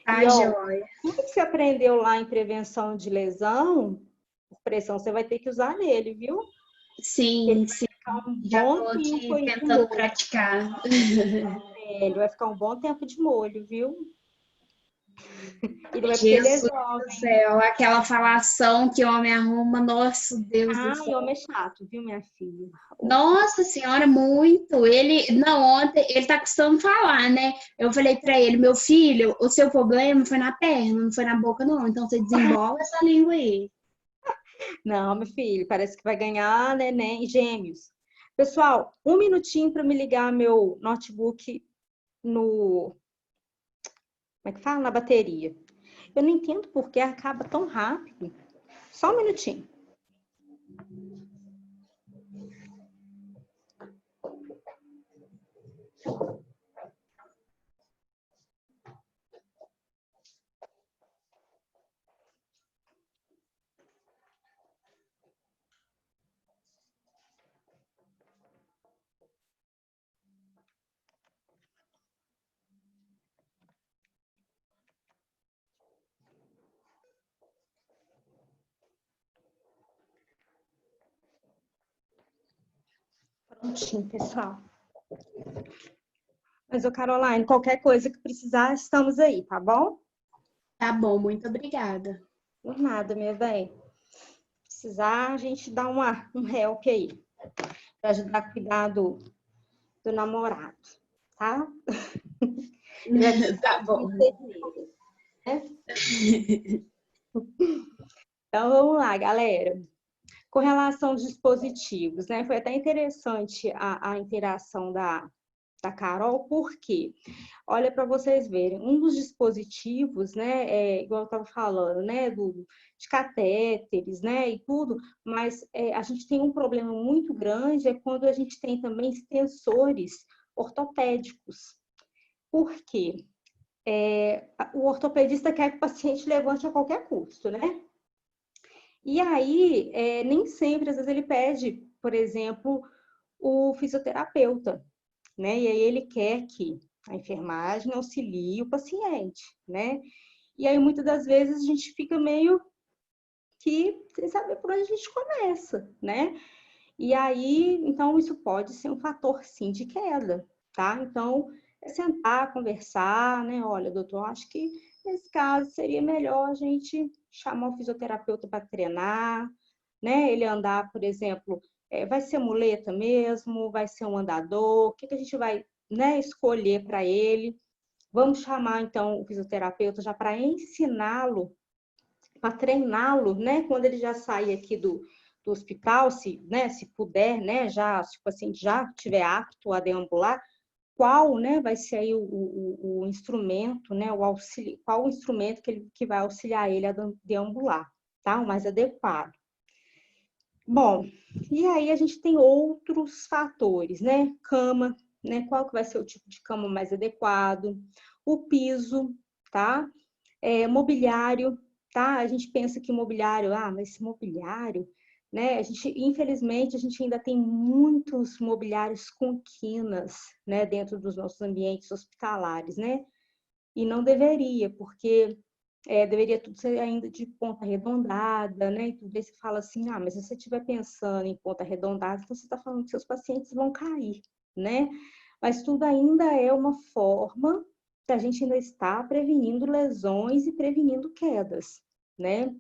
S3: Tá,
S1: E, ó,
S3: joia.
S1: tudo que você aprendeu lá em prevenção de lesão, pressão, você vai ter que usar nele, viu? Ele
S3: Sim,
S1: vai
S3: sim.
S1: ficar um
S3: Já
S1: bom
S3: tô
S1: tempo
S3: aqui
S1: aí de
S3: tentando
S1: molho.
S3: praticar.
S1: Ele vai ficar um bom tempo de molho, viu? E não é porque ele é
S3: Jesus do
S1: jovem.
S3: céu, aquela falação que o homem arruma, nossa, Deus do
S1: E
S3: céu.
S1: homem é chato, viu, minha filha?
S3: Nossa senhora, muito. Ele, não, ontem, ele tá costumando falar, né? Eu falei pra ele, meu filho, o seu problema foi na perna, não foi na boca, não. Então você desembola essa língua aí.
S1: Não, meu filho, parece que vai ganhar neném gêmeos. Pessoal, 1 minutinho para me ligar meu notebook no. Como é que fala? Na bateria. Eu não entendo por que acaba tão rápido. Só 1 minutinho. Prontinho, pessoal. Mas, ô Caroline, qualquer coisa que precisar, estamos aí, tá bom?
S3: Tá bom, muito obrigada.
S1: Por nada, minha bem. Precisar, a gente dá um help aí. Para ajudar a cuidar do namorado, tá? Ele vai precisar
S3: Tá
S1: de uma
S3: bom.
S1: enfermeira, né? Então, vamos lá, galera. Com relação aos dispositivos, né? Foi até interessante a interação tá, Carol? Por quê? Olha, para vocês verem, um dos dispositivos, né, igual eu estava falando, né, de catéteres, né, e tudo, mas a gente tem um problema muito grande, é quando a gente tem também extensores ortopédicos. Por quê? O ortopedista quer que o paciente levante a qualquer custo, né? E aí, nem sempre, às vezes ele pede, por exemplo, o fisioterapeuta, né? E aí ele quer que a enfermagem auxilie o paciente, né? E aí, muitas das vezes, a gente fica meio que sem saber por onde a gente começa, né? E aí, então, isso pode ser um fator, sim, de queda, tá? Então, é sentar, conversar, né? Olha, doutor, acho que nesse caso seria melhor a gente chamar o fisioterapeuta para treinar, né? Ele andar, por exemplo, vai ser muleta mesmo, vai ser um andador, o que que a gente vai, né, escolher para ele? Vamos chamar, então, o fisioterapeuta já para ensiná-lo, para treiná-lo, né? Quando ele já sair aqui do hospital, se, né, se puder, né, já, se o paciente já estiver apto a deambular, qual, né, vai ser aí o instrumento, né, o auxílio, qual o instrumento que vai auxiliar ele a deambular, tá? O mais adequado. Bom, e aí a gente tem outros fatores, né? Cama, né? Qual que vai ser o tipo de cama mais adequado? O piso, tá? Mobiliário, tá? A gente pensa que mobiliário, mas esse mobiliário, né? Infelizmente, a gente ainda tem muitos mobiliários com quinas, né? Dentro dos nossos ambientes hospitalares, né? E não deveria, porque deveria tudo ser ainda de ponta arredondada, né? E tudo aí você fala assim, mas se você estiver pensando em ponta arredondada, então você está falando que seus pacientes vão cair, né? Mas tudo ainda é uma forma que a gente ainda está prevenindo lesões e prevenindo quedas, né?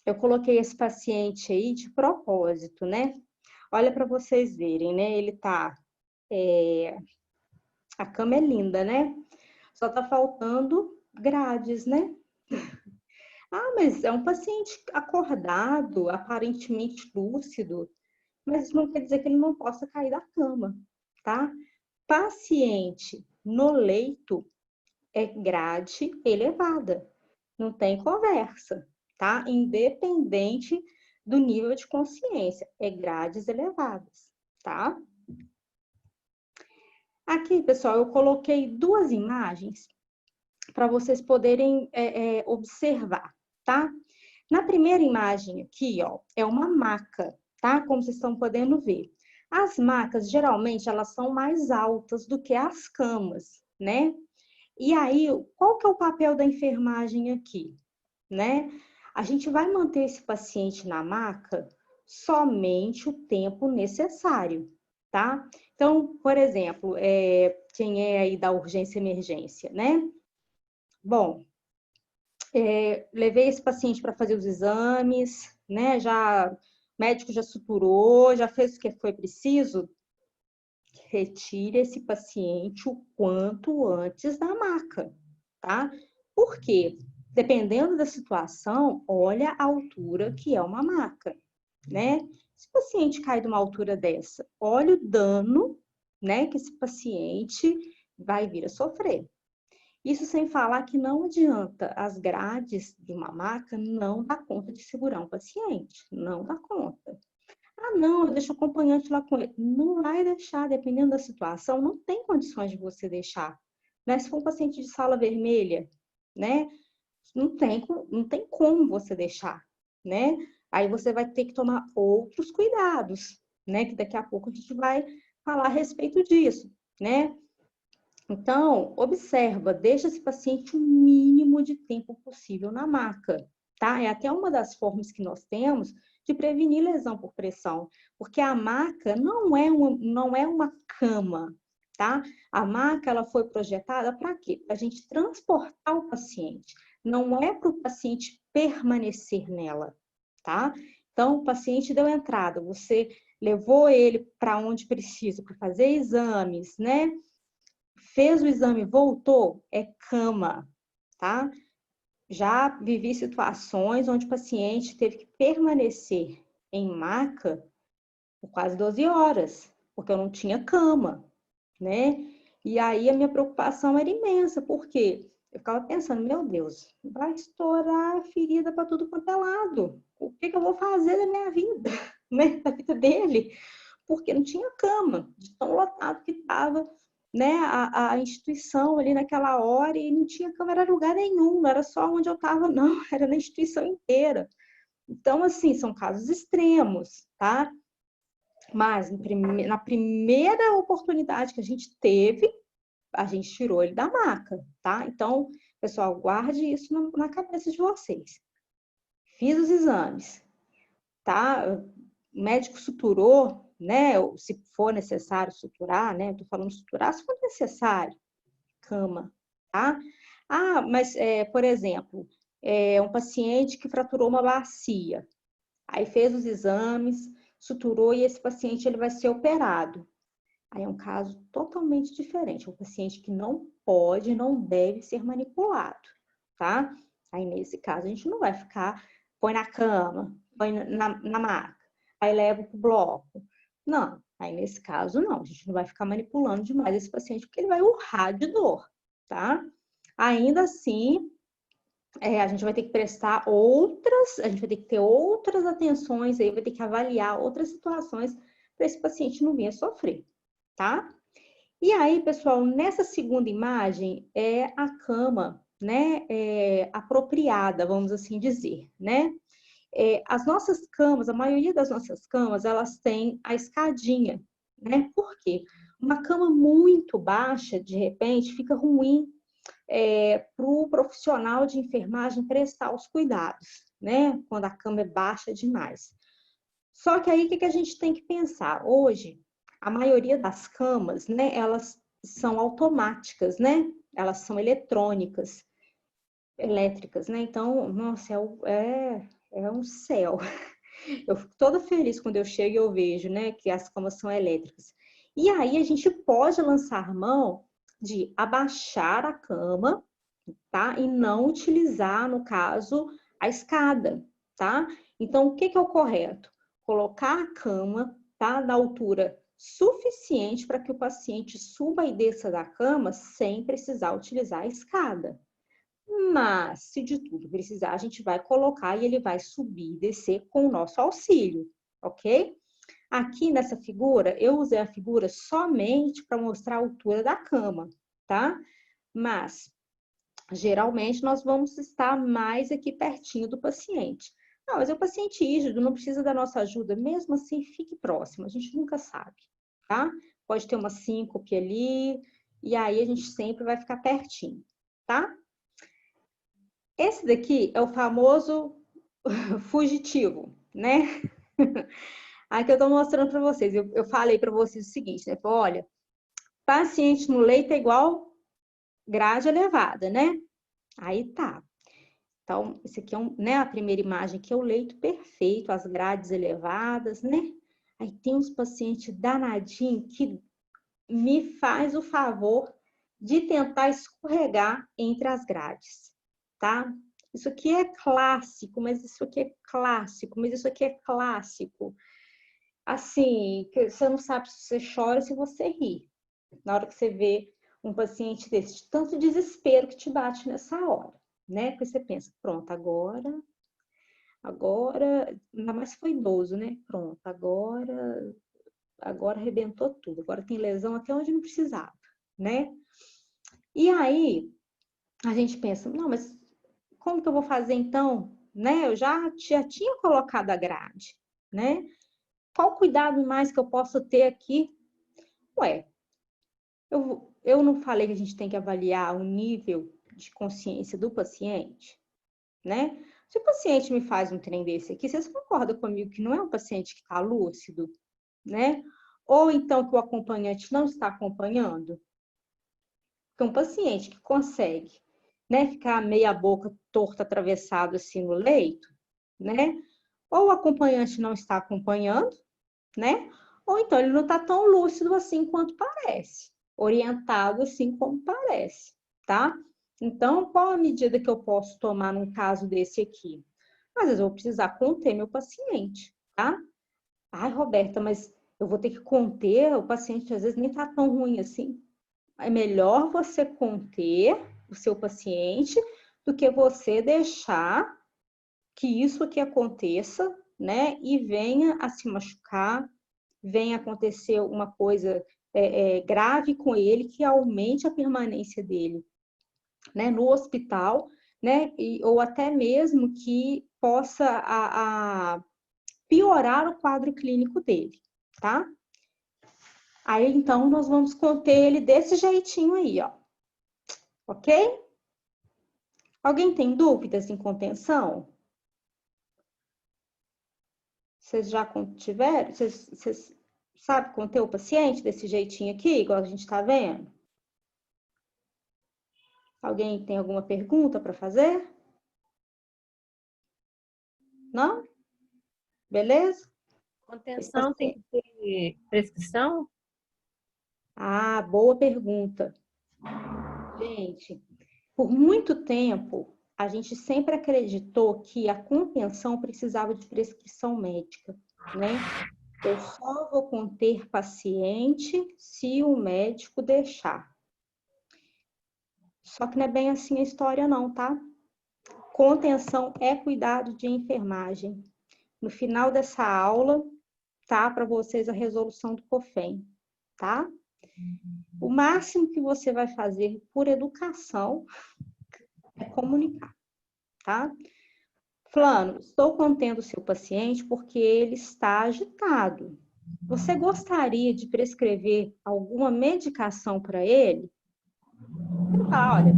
S1: Eu coloquei esse paciente aí de propósito, né? Olha para vocês verem, né? Ele tá... A cama é linda, né? Só tá faltando grades, né? Mas é um paciente acordado, aparentemente lúcido, mas isso não quer dizer que ele não possa cair da cama, tá? Paciente no leito é grade elevada, não tem conversa, tá? Independente do nível de consciência, é grades elevadas, tá? Aqui, pessoal, eu coloquei duas imagens para vocês poderem observar, tá? Na primeira imagem aqui, ó, é uma maca, tá? Como vocês estão podendo ver. As macas, geralmente, elas são mais altas do que as camas, né? E aí, qual que é o papel da enfermagem aqui, né? A gente vai manter esse paciente na maca somente o tempo necessário, tá? Então, por exemplo, quem é aí da urgência e emergência, né? Bom, levei esse paciente para fazer os exames, né? O médico já suturou, já fez o que foi preciso. Retire esse paciente o quanto antes da maca, tá? Por quê? Dependendo da situação, olha a altura que é uma maca, né? Se o paciente cai de uma altura dessa, olha o dano, né, que esse paciente vai vir a sofrer. Isso sem falar que não adianta, as grades de uma maca não dá conta de segurar um paciente, não dá conta. Não, eu deixo o acompanhante lá com ele. Não vai deixar, dependendo da situação, não tem condições de você deixar. Né? Se for um paciente de sala vermelha, né? Não tem como você deixar, né? Aí você vai ter que tomar outros cuidados, né? Que daqui a pouco a gente vai falar a respeito disso, né? Então, observa, deixa esse paciente o mínimo de tempo possível na maca, tá? É até uma das formas que nós temos de prevenir lesão por pressão, porque a maca não é uma cama, tá? A maca, ela foi projetada para quê? Para a gente transportar o paciente, não é para o paciente permanecer nela, tá? Então, o paciente deu entrada, você levou ele para onde precisa, para fazer exames, né? Fez o exame, voltou, é cama, tá? Já vivi situações onde o paciente teve que permanecer em maca por quase 12 horas, porque eu não tinha cama, né? E aí a minha preocupação era imensa, porque eu ficava pensando, meu Deus, vai estourar a ferida para tudo quanto é lado. O que eu vou fazer da minha vida, né? Da vida dele? Porque não tinha cama, de tão lotado que estava, né, a instituição ali naquela hora, e não tinha cama, era lugar nenhum, não era só onde eu estava, não, era na instituição inteira. Então, assim, são casos extremos, tá? Mas na primeira oportunidade que a gente teve, a gente tirou ele da maca, tá? Então, pessoal, guarde isso na cabeça de vocês. Fiz os exames, tá? O médico suturou, né? Se for necessário suturar, né? Tô falando suturar se for necessário, cama, tá? Ah, mas, por exemplo, um paciente que fraturou uma bacia, aí fez os exames, suturou e esse paciente ele vai ser operado. Aí é um caso totalmente diferente, é um paciente que não pode, não deve ser manipulado, tá? Aí nesse caso a gente não vai ficar, põe na cama, põe na maca, aí leva pro bloco. Não, aí nesse caso não, a gente não vai ficar manipulando demais esse paciente porque ele vai urrar de dor, tá? Ainda assim, a gente vai ter que prestar a gente vai ter que ter outras atenções aí, vai ter que avaliar outras situações para esse paciente não vir a sofrer, tá? E aí, pessoal, nessa segunda imagem é a cama, né, apropriada, vamos assim dizer, né? As nossas camas, a maioria das nossas camas, elas têm a escadinha, né? Por quê? Uma cama muito baixa, de repente, fica ruim para o profissional de enfermagem prestar os cuidados, né? Quando a cama é baixa demais. Só que aí, o que a gente tem que pensar? Hoje, a maioria das camas, né, elas são automáticas, né? Elas são eletrônicas, elétricas, né? Então, nossa, é um céu. Eu fico toda feliz quando eu chego e eu vejo, né, que as camas são elétricas. E aí a gente pode lançar mão de abaixar a cama, tá? E não utilizar, no caso, a escada, tá? Então, o que é o correto? Colocar a cama, tá? Na altura suficiente para que o paciente suba e desça da cama sem precisar utilizar a escada. Mas, se de tudo precisar, a gente vai colocar e ele vai subir e descer com o nosso auxílio, ok? Aqui nessa figura, eu usei a figura somente para mostrar a altura da cama, tá? Mas, geralmente, nós vamos estar mais aqui pertinho do paciente. Não, mas é um paciente rígido, não precisa da nossa ajuda. Mesmo assim, fique próximo, a gente nunca sabe, tá? Pode ter uma síncope ali, e aí a gente sempre vai ficar pertinho, tá? Esse daqui é o famoso fugitivo, né? Aqui eu tô mostrando para vocês. Eu falei para vocês o seguinte, né? Olha, paciente no leito é igual grade elevada, né? Aí tá. Então, esse aqui né, a primeira imagem, que é o leito perfeito, as grades elevadas, né? Aí tem uns pacientes danadinhos que me faz o favor de tentar escorregar entre as grades, tá? Isso aqui é clássico, mas isso aqui é clássico, mas isso aqui é clássico. Assim, que você não sabe se você chora ou se você ri. Na hora que você vê um paciente desse, de tanto desespero que te bate nessa hora, né? Porque você pensa, pronto, agora, ainda mais se foi idoso, né? Pronto, agora arrebentou tudo. Agora tem lesão até onde não precisava, né? E aí, a gente pensa, não, mas como que eu vou fazer então? Né? Eu já tinha colocado a grade, né? Qual cuidado mais que eu posso ter aqui? Ué, eu não falei que a gente tem que avaliar o nível de consciência do paciente, né? Se o paciente me faz um trem desse aqui, vocês concordam comigo que não é um paciente que está lúcido, né? Ou então que o acompanhante não está acompanhando? Porque um paciente que consegue, né, ficar meia boca torta, atravessado assim no leito, né? Ou o acompanhante não está acompanhando, né? Ou então ele não está tão lúcido assim quanto parece, orientado assim como parece, tá? Então, qual a medida que eu posso tomar num caso desse aqui? Às vezes eu vou precisar conter meu paciente, tá? Ai, Roberta, mas eu vou ter que conter, o paciente às vezes nem tá tão ruim assim. É melhor você conter o seu paciente do que você deixar que isso aqui aconteça, né? E venha a se machucar, venha acontecer uma coisa grave com ele que aumente a permanência dele, né? No hospital, né? Ou até mesmo que possa piorar o quadro clínico dele, tá? Aí, então, nós vamos conter ele desse jeitinho aí, ó. Ok? Alguém tem dúvidas em contenção? Vocês já tiveram? Vocês sabem conter o paciente desse jeitinho aqui, igual a gente está vendo? Alguém tem alguma pergunta para fazer? Não? Beleza?
S4: Contenção tem que ter prescrição?
S1: Ah, boa pergunta. Gente, por muito tempo, a gente sempre acreditou que a contenção precisava de prescrição médica, né? Eu só vou conter paciente se o médico deixar. Só que não é bem assim a história não, tá? Contenção é cuidado de enfermagem. No final dessa aula, tá para vocês a resolução do COFEM, tá? O máximo que você vai fazer por educação é comunicar, tá? Fulano, estou contendo o seu paciente porque ele está agitado. Você gostaria de prescrever alguma medicação para ele? Olha,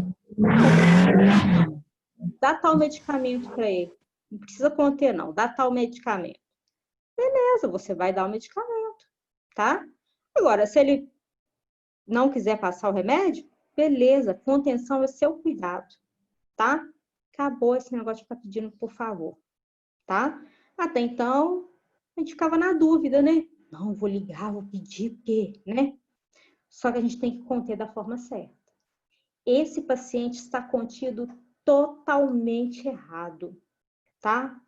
S1: dá tal medicamento para ele. Não precisa conter, não. Dá tal medicamento. Beleza, você vai dar o medicamento, tá? Agora, se ele não quiser passar o remédio, beleza, contenção é seu cuidado, tá? Acabou esse negócio de ficar pedindo por favor, tá? Até então, a gente ficava na dúvida, né? Não, vou ligar, vou pedir, porque, né? Só que a gente tem que conter da forma certa. Esse paciente está contido totalmente errado, tá?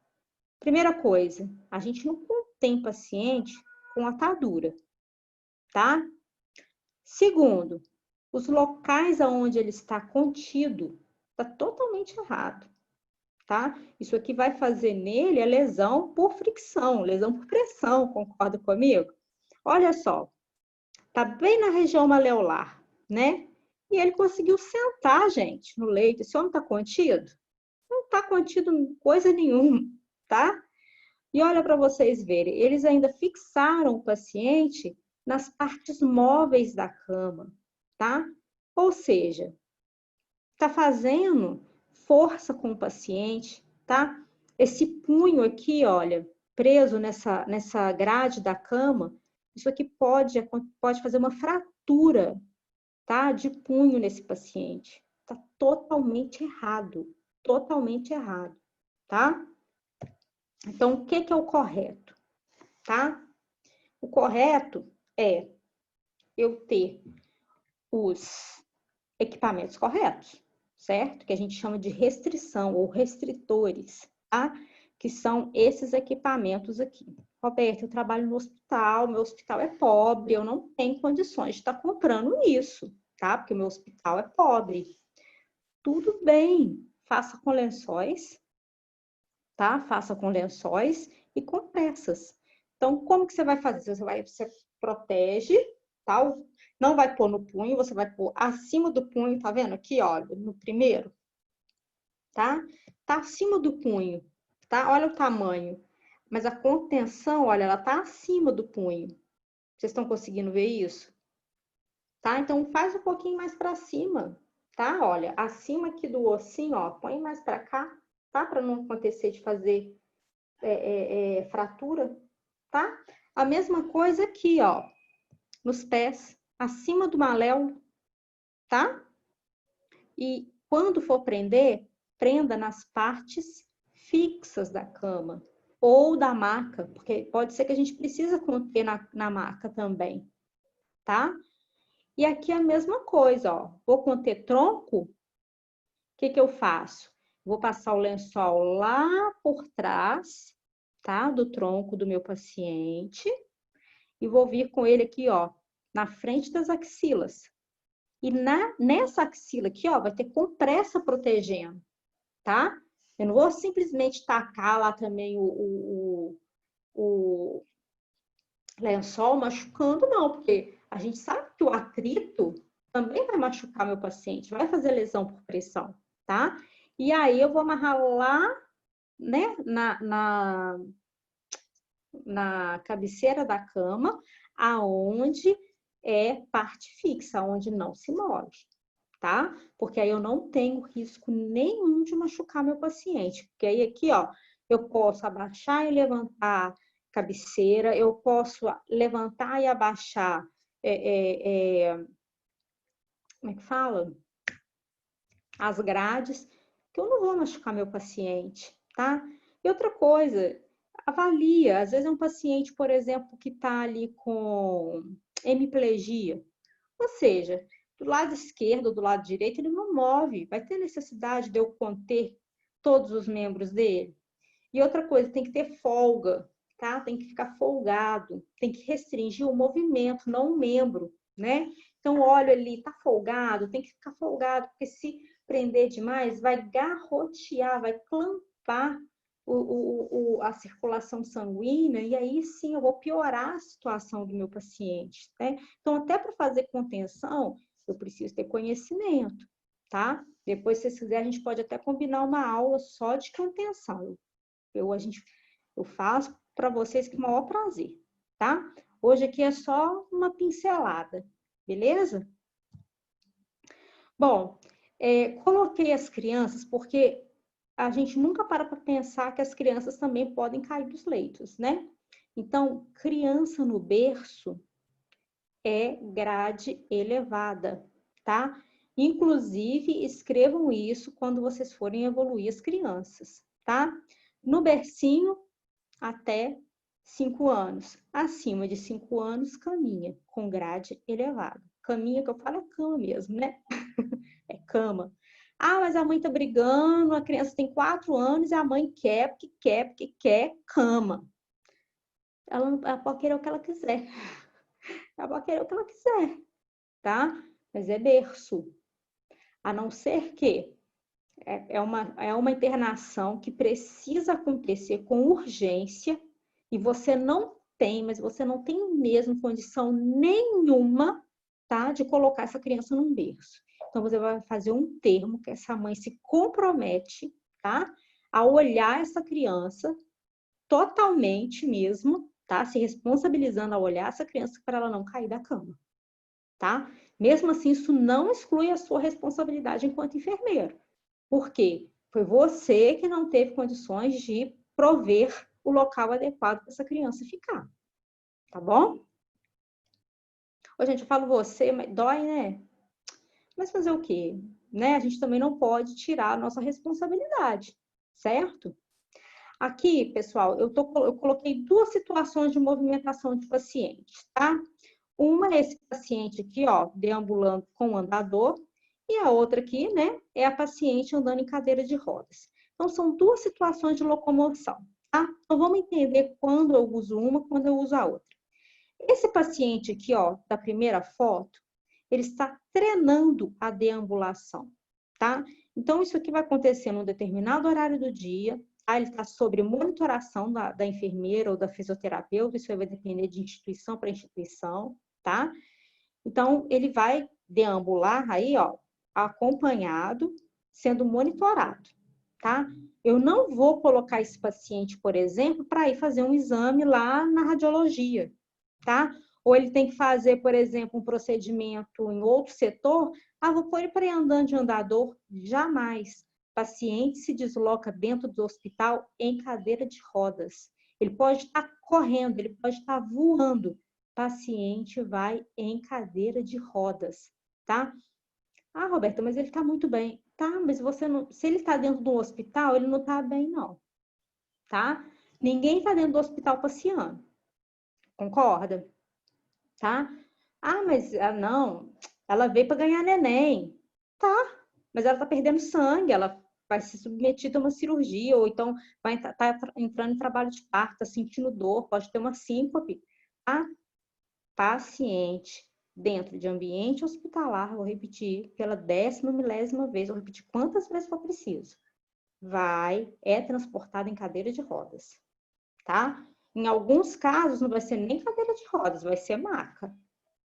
S1: Primeira coisa, a gente não contém paciente com atadura, tá? Segundo, os locais aonde ele está contido está totalmente errado, tá? Isso aqui vai fazer nele a lesão por fricção, lesão por pressão, concorda comigo? Olha só, tá bem na região maleolar, né? E ele conseguiu sentar, gente, no leito. Esse homem tá contido? Não tá contido coisa nenhuma, tá? E olha para vocês verem, eles ainda fixaram o paciente nas partes móveis da cama, tá? Ou seja, tá fazendo força com o paciente, tá? Esse punho aqui, olha, preso nessa grade da cama, isso aqui pode fazer uma fratura, tá? De punho nesse paciente. Tá totalmente errado, tá? Então, o que é o correto, tá? O correto é eu ter os equipamentos corretos, certo? Que a gente chama de restrição ou restritores, tá? Que são esses equipamentos aqui. Roberto, eu trabalho no hospital, meu hospital é pobre, eu não tenho condições de estar comprando isso, tá? Porque meu hospital é pobre. Tudo bem, faça com lençóis, tá? Faça com lençóis e compressas. Então, como que você vai fazer? Você protege, tá? Não vai pôr no punho, você vai pôr acima do punho, tá vendo aqui, ó, no primeiro, tá? Tá acima do punho, tá? Olha o tamanho. Mas a contenção, olha, ela tá acima do punho. Vocês estão conseguindo ver isso? Tá? Então, faz um pouquinho mais para cima, tá? Olha, acima aqui do ossinho, ó, põe mais para cá, tá? Para não acontecer de fazer fratura, tá? A mesma coisa aqui, ó, nos pés, acima do maléolo, tá? E quando for prender, prenda nas partes fixas da cama ou da maca, porque pode ser que a gente precisa conter na maca também, tá? E aqui a mesma coisa, ó. Vou conter tronco, o que eu faço? Vou passar o lençol lá por trás, tá? Do tronco do meu paciente. e vou vir com ele aqui, ó, na frente das axilas. E nessa axila aqui, ó, vai ter compressa protegendo, tá? Eu não vou simplesmente tacar lá também o lençol machucando, não, porque a gente sabe que o atrito também vai machucar meu paciente, vai fazer lesão por pressão, tá? E aí eu vou amarrar lá, né, na cabeceira da cama, aonde é parte fixa, onde não se move, tá? Porque aí eu não tenho risco nenhum de machucar meu paciente. Porque aí aqui, ó, eu posso abaixar e levantar a cabeceira, eu posso levantar e abaixar, como é que fala? As grades, que eu não vou machucar meu paciente, tá? E outra coisa, avalia. Às vezes é um paciente, por exemplo, que tá ali com hemiplegia, ou seja, do lado esquerdo ou do lado direito ele não move, vai ter necessidade de eu conter todos os membros dele. E outra coisa, tem que ter folga, tá? Tem que ficar folgado, tem que restringir o movimento, não o membro, né? Então, o óleo ali tá folgado, tem que ficar folgado, porque se prender demais, vai garrotear, vai clampar a circulação sanguínea, e aí sim eu vou piorar a situação do meu paciente, né? Então, até para fazer contenção, eu preciso ter conhecimento, tá? Depois, se vocês quiserem, a gente pode até combinar uma aula só de contenção. Eu faço para vocês com o maior prazer, tá? Hoje aqui é só uma pincelada, beleza? Bom, coloquei as crianças porque a gente nunca para pensar que as crianças também podem cair dos leitos, né? Então, criança no berço é grade elevada, tá? Inclusive, escrevam isso quando vocês forem evoluir as crianças, tá? No bercinho, até 5 anos. Acima de 5 anos, caminha, com grade elevada. Caminha, que eu falo, é cama mesmo, né? É cama. Ah, mas a mãe tá brigando, a criança tem 4 anos e a mãe quer, porque quer cama. Ela pode querer o que ela quiser. Ela pode querer o que ela quiser, tá? Mas é berço. A não ser que é uma internação que precisa acontecer com urgência e você não tem, mas você não tem mesmo condição nenhuma, tá, de colocar essa criança num berço. Então, você vai fazer um termo que essa mãe se compromete, tá, a olhar essa criança totalmente mesmo, tá, se responsabilizando a olhar essa criança para ela não cair da cama, tá? Mesmo assim, isso não exclui a sua responsabilidade enquanto enfermeiro. Por quê? Foi você que não teve condições de prover o local adequado para essa criança ficar. Tá bom? Ô, gente, eu falo você, mas dói, né? Mas fazer o quê? Né? A gente também não pode tirar a nossa responsabilidade, certo? Aqui, pessoal, eu coloquei 2 situações de movimentação de pacientes, tá? Uma é esse paciente aqui, ó, deambulando com o andador, e a outra aqui, né, é a paciente andando em cadeira de rodas. Então, são 2 situações de locomoção, tá? Então, vamos entender quando eu uso uma, quando eu uso a outra. Esse paciente aqui, ó, da primeira foto, ele está treinando a deambulação, tá? Então, isso aqui vai acontecer num determinado horário do dia, tá? Ele está sob monitoração da enfermeira ou da fisioterapeuta, isso vai depender de instituição para instituição, tá? Então, ele vai deambular aí, ó, acompanhado, sendo monitorado, tá? Eu não vou colocar esse paciente, por exemplo, para ir fazer um exame lá na radiologia, tá? Ou ele tem que fazer, por exemplo, um procedimento em outro setor, vou pôr ele para ir andando de andador? Jamais. O paciente se desloca dentro do hospital em cadeira de rodas. Ele pode estar correndo, ele pode estar voando. Paciente vai em cadeira de rodas, tá? Roberta, mas ele está muito bem. Tá, mas você não... Se ele está dentro do hospital, ele não está bem, não. Tá? Ninguém está dentro do hospital passeando. Concorda? Tá? Mas não, ela veio para ganhar neném. Tá, mas ela está perdendo sangue, ela vai ser submetida a uma cirurgia, ou então vai estar entrando em trabalho de parto, tá sentindo dor, pode ter uma síncope, tá? paciente dentro de ambiente hospitalar, vou repetir pela 10ª milésima vez, vou repetir quantas vezes for preciso, é transportado em cadeira de rodas, tá? Em alguns casos, não vai ser nem cadeira de rodas, vai ser maca,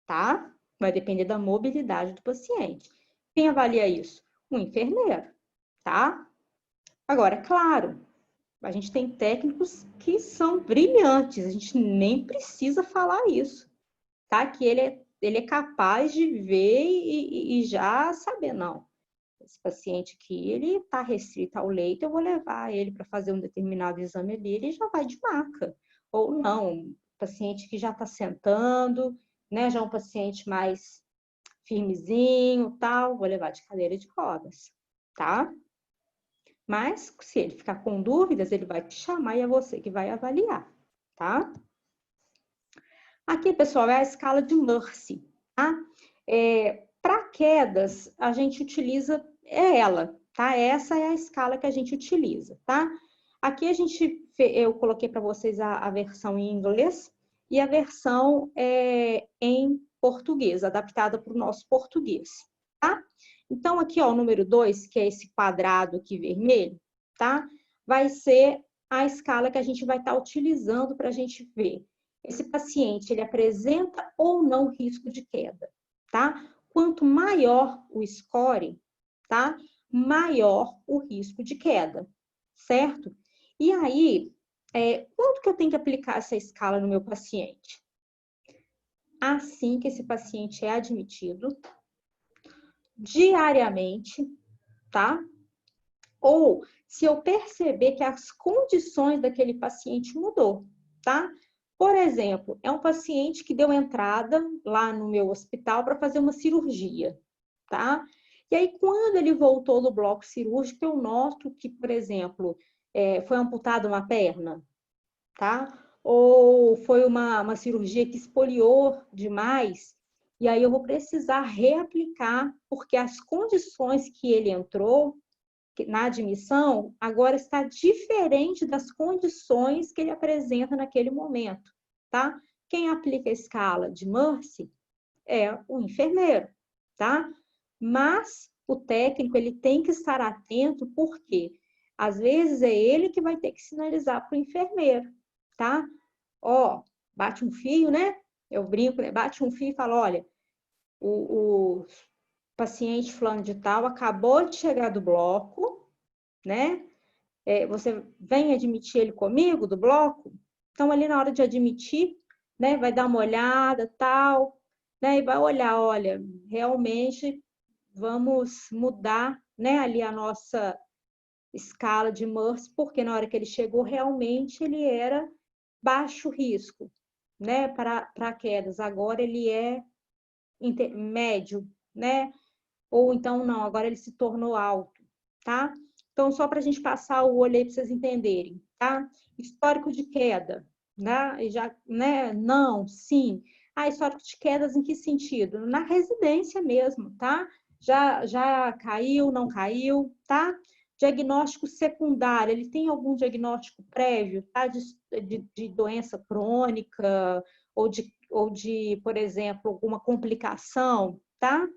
S1: tá? Vai depender da mobilidade do paciente. Quem avalia isso? Um enfermeiro, tá? Agora, é claro, a gente tem técnicos que são brilhantes, a gente nem precisa falar isso, tá? Que ele é capaz de ver e já saber, não. Esse paciente aqui, ele está restrito ao leito, eu vou levar ele para fazer um determinado exame ali, ele já vai de maca. Ou não, paciente que já está sentando, né? Já é um paciente mais firmezinho, tal, vou levar de cadeira de rodas, tá? Mas, se ele ficar com dúvidas, ele vai te chamar e é você que vai avaliar, tá? Aqui, pessoal, é a escala de Mercy, tá? Para quedas, a gente utiliza ela, tá? Essa é a escala que a gente utiliza, tá? Aqui eu coloquei para vocês a versão em inglês e a versão em português, adaptada para o nosso português, tá? Então, aqui, ó, o número 2, que é esse quadrado aqui vermelho, tá? Vai ser a escala que a gente vai estar utilizando para a gente ver esse paciente, ele apresenta ou não risco de queda, tá? Quanto maior o score, tá? Maior o risco de queda, certo? E aí, quanto que eu tenho que aplicar essa escala no meu paciente? Assim que esse paciente é admitido, diariamente, tá? Ou se eu perceber que as condições daquele paciente mudou, tá? Por exemplo, é um paciente que deu entrada lá no meu hospital para fazer uma cirurgia, tá? E aí, quando ele voltou do bloco cirúrgico, eu noto que, por exemplo, foi amputada uma perna, tá? Ou foi uma cirurgia que espoliou demais, e aí eu vou precisar reaplicar, porque as condições que ele entrou na admissão, agora está diferente das condições que ele apresenta naquele momento, tá? Quem aplica a escala de Mercy é o enfermeiro, tá? Mas o técnico, ele tem que estar atento, porque às vezes é ele que vai ter que sinalizar para o enfermeiro, tá? Ó, bate um fio, né? Eu brinco, né? Bate um fio e fala, olha, o paciente fulano de tal acabou de chegar do bloco, né? Você vem admitir ele comigo do bloco? Então, ali na hora de admitir, né? Vai dar uma olhada, tal, né? E vai olhar, olha, realmente vamos mudar, né? Ali a nossa escala de Mercy, porque na hora que ele chegou, realmente ele era baixo risco, né? Para quedas. Agora ele é médio, né? Ou então não, agora ele se tornou alto, tá? Então, só para a gente passar o olho aí para vocês entenderem, tá? Histórico de queda, né? E já, né? Não, sim. Histórico de quedas em que sentido? Na residência mesmo, tá? Já caiu, não caiu, tá? Diagnóstico secundário, ele tem algum diagnóstico prévio, tá? De doença crônica ou de, por exemplo, alguma complicação, tá?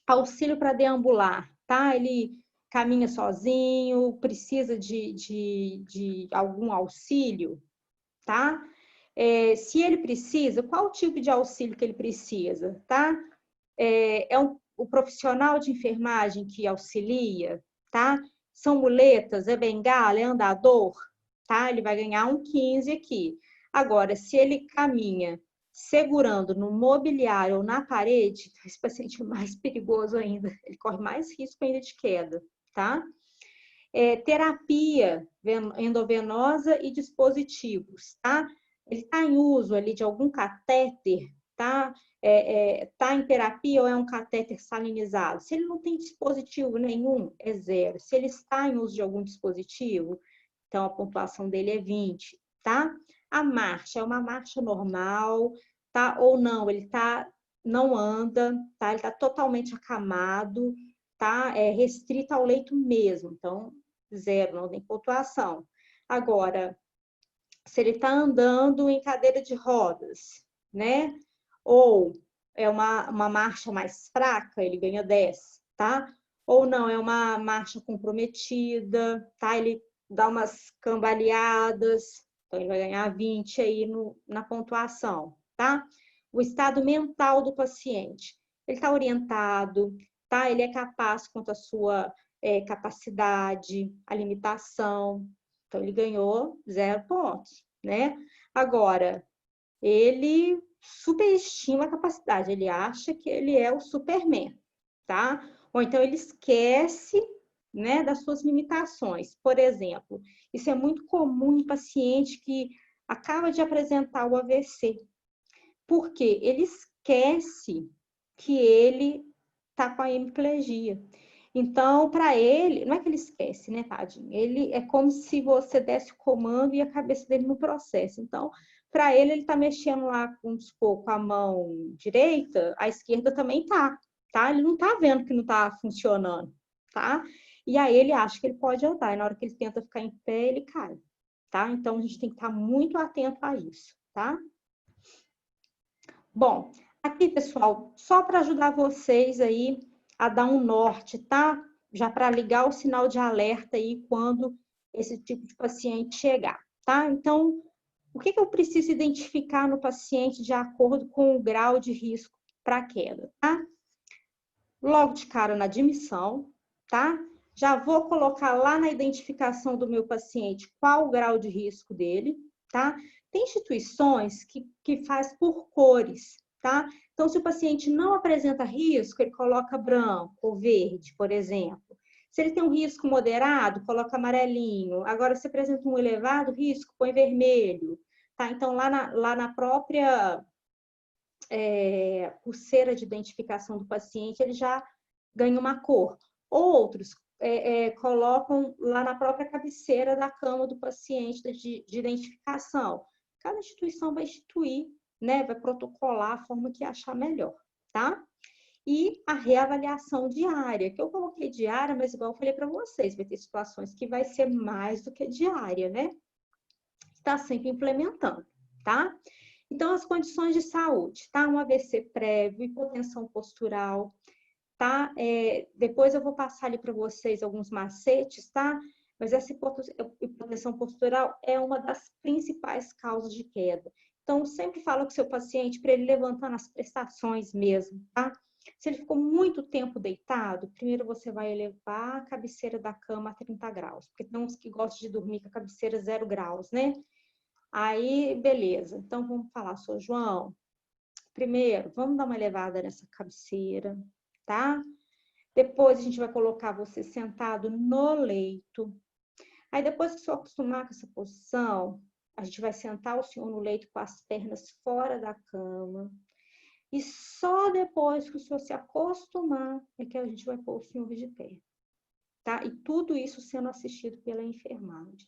S1: Auxílio para deambular, tá? Ele caminha sozinho, precisa de algum auxílio, tá? Se ele precisa, qual tipo de auxílio que ele precisa, tá? O profissional de enfermagem que auxilia, tá? São muletas, é bengala, é andador, tá? Ele vai ganhar um 15 aqui. Agora, se ele caminha segurando no mobiliário ou na parede, esse paciente é mais perigoso ainda, ele corre mais risco ainda de queda, tá? Terapia endovenosa e dispositivos, tá? Ele está em uso ali de algum catéter, tá? Tá em terapia ou é um catéter salinizado? Se ele não tem dispositivo nenhum, é 0. Se ele está em uso de algum dispositivo, então a pontuação dele é 20, tá? A marcha é uma marcha normal, tá? Ou não, não anda, tá? Ele está totalmente acamado, tá? É restrito ao leito mesmo, então 0, não tem pontuação. Agora, se ele está andando em cadeira de rodas, né? Ou é uma marcha mais fraca, ele ganha 10, tá? Ou não, é uma marcha comprometida, tá? Ele dá umas cambaleadas, então ele vai ganhar 20 aí na pontuação, tá? O estado mental do paciente. Ele está orientado, tá? Ele é capaz quanto à sua capacidade, a limitação. Então, ele ganhou 0 pontos, né? Agora, ele superestima a capacidade, ele acha que ele é o Superman, tá? Ou então ele esquece, né, das suas limitações. Por exemplo, isso é muito comum em paciente que acaba de apresentar o AVC. Por quê? Ele esquece que ele está com a hemiplegia. Então, para ele, não é que ele esquece, né, tadinho? Ele é como se você desse o comando e a cabeça dele no processo. Então, para ele está mexendo lá, vamos supor, com a mão direita, a esquerda também tá? Ele não está vendo que não está funcionando, tá? E aí ele acha que ele pode andar, e na hora que ele tenta ficar em pé, ele cai, tá? Então, a gente tem que estar muito atento a isso, tá? Bom, aqui, pessoal, só para ajudar vocês aí a dar um norte, tá? Já para ligar o sinal de alerta aí quando esse tipo de paciente chegar, tá? Então, o que eu preciso identificar no paciente de acordo com o grau de risco para queda, tá? Logo de cara na admissão, tá? Já vou colocar lá na identificação do meu paciente qual o grau de risco dele, tá? Tem instituições que faz por cores, tá? Então, se o paciente não apresenta risco, ele coloca branco ou verde, por exemplo. Se ele tem um risco moderado, coloca amarelinho. Agora, se apresenta um elevado risco, põe vermelho, tá? Então, lá na própria pulseira de identificação do paciente, ele já ganha uma cor. Outros colocam lá na própria cabeceira da cama do paciente de identificação. Cada instituição vai instituir, né, vai protocolar a forma que achar melhor, tá? E a reavaliação diária, que eu coloquei diária, mas igual eu falei para vocês, vai ter situações que vai ser mais do que diária, né? Está sempre implementando, tá? Então, as condições de saúde, tá? Um AVC prévio, hipotensão postural, tá? Depois eu vou passar ali para vocês alguns macetes, tá? Mas essa hipotensão postural é uma das principais causas de queda. Então, sempre falo com o seu paciente para ele levantar nas prestações mesmo, tá? Se ele ficou muito tempo deitado, primeiro você vai elevar a cabeceira da cama a 30 graus, porque tem uns que gostam de dormir com a cabeceira 0 graus, né? Aí, beleza. Então, vamos falar, Sr. João. Primeiro, vamos dar uma elevada nessa cabeceira, tá? Depois, a gente vai colocar você sentado no leito. Aí, depois que o senhor acostumar com essa posição, a gente vai sentar o senhor no leito com as pernas fora da cama. E só depois que o senhor se acostumar é que a gente vai pôr o senhor de pé, tá? E tudo isso sendo assistido pela enfermagem.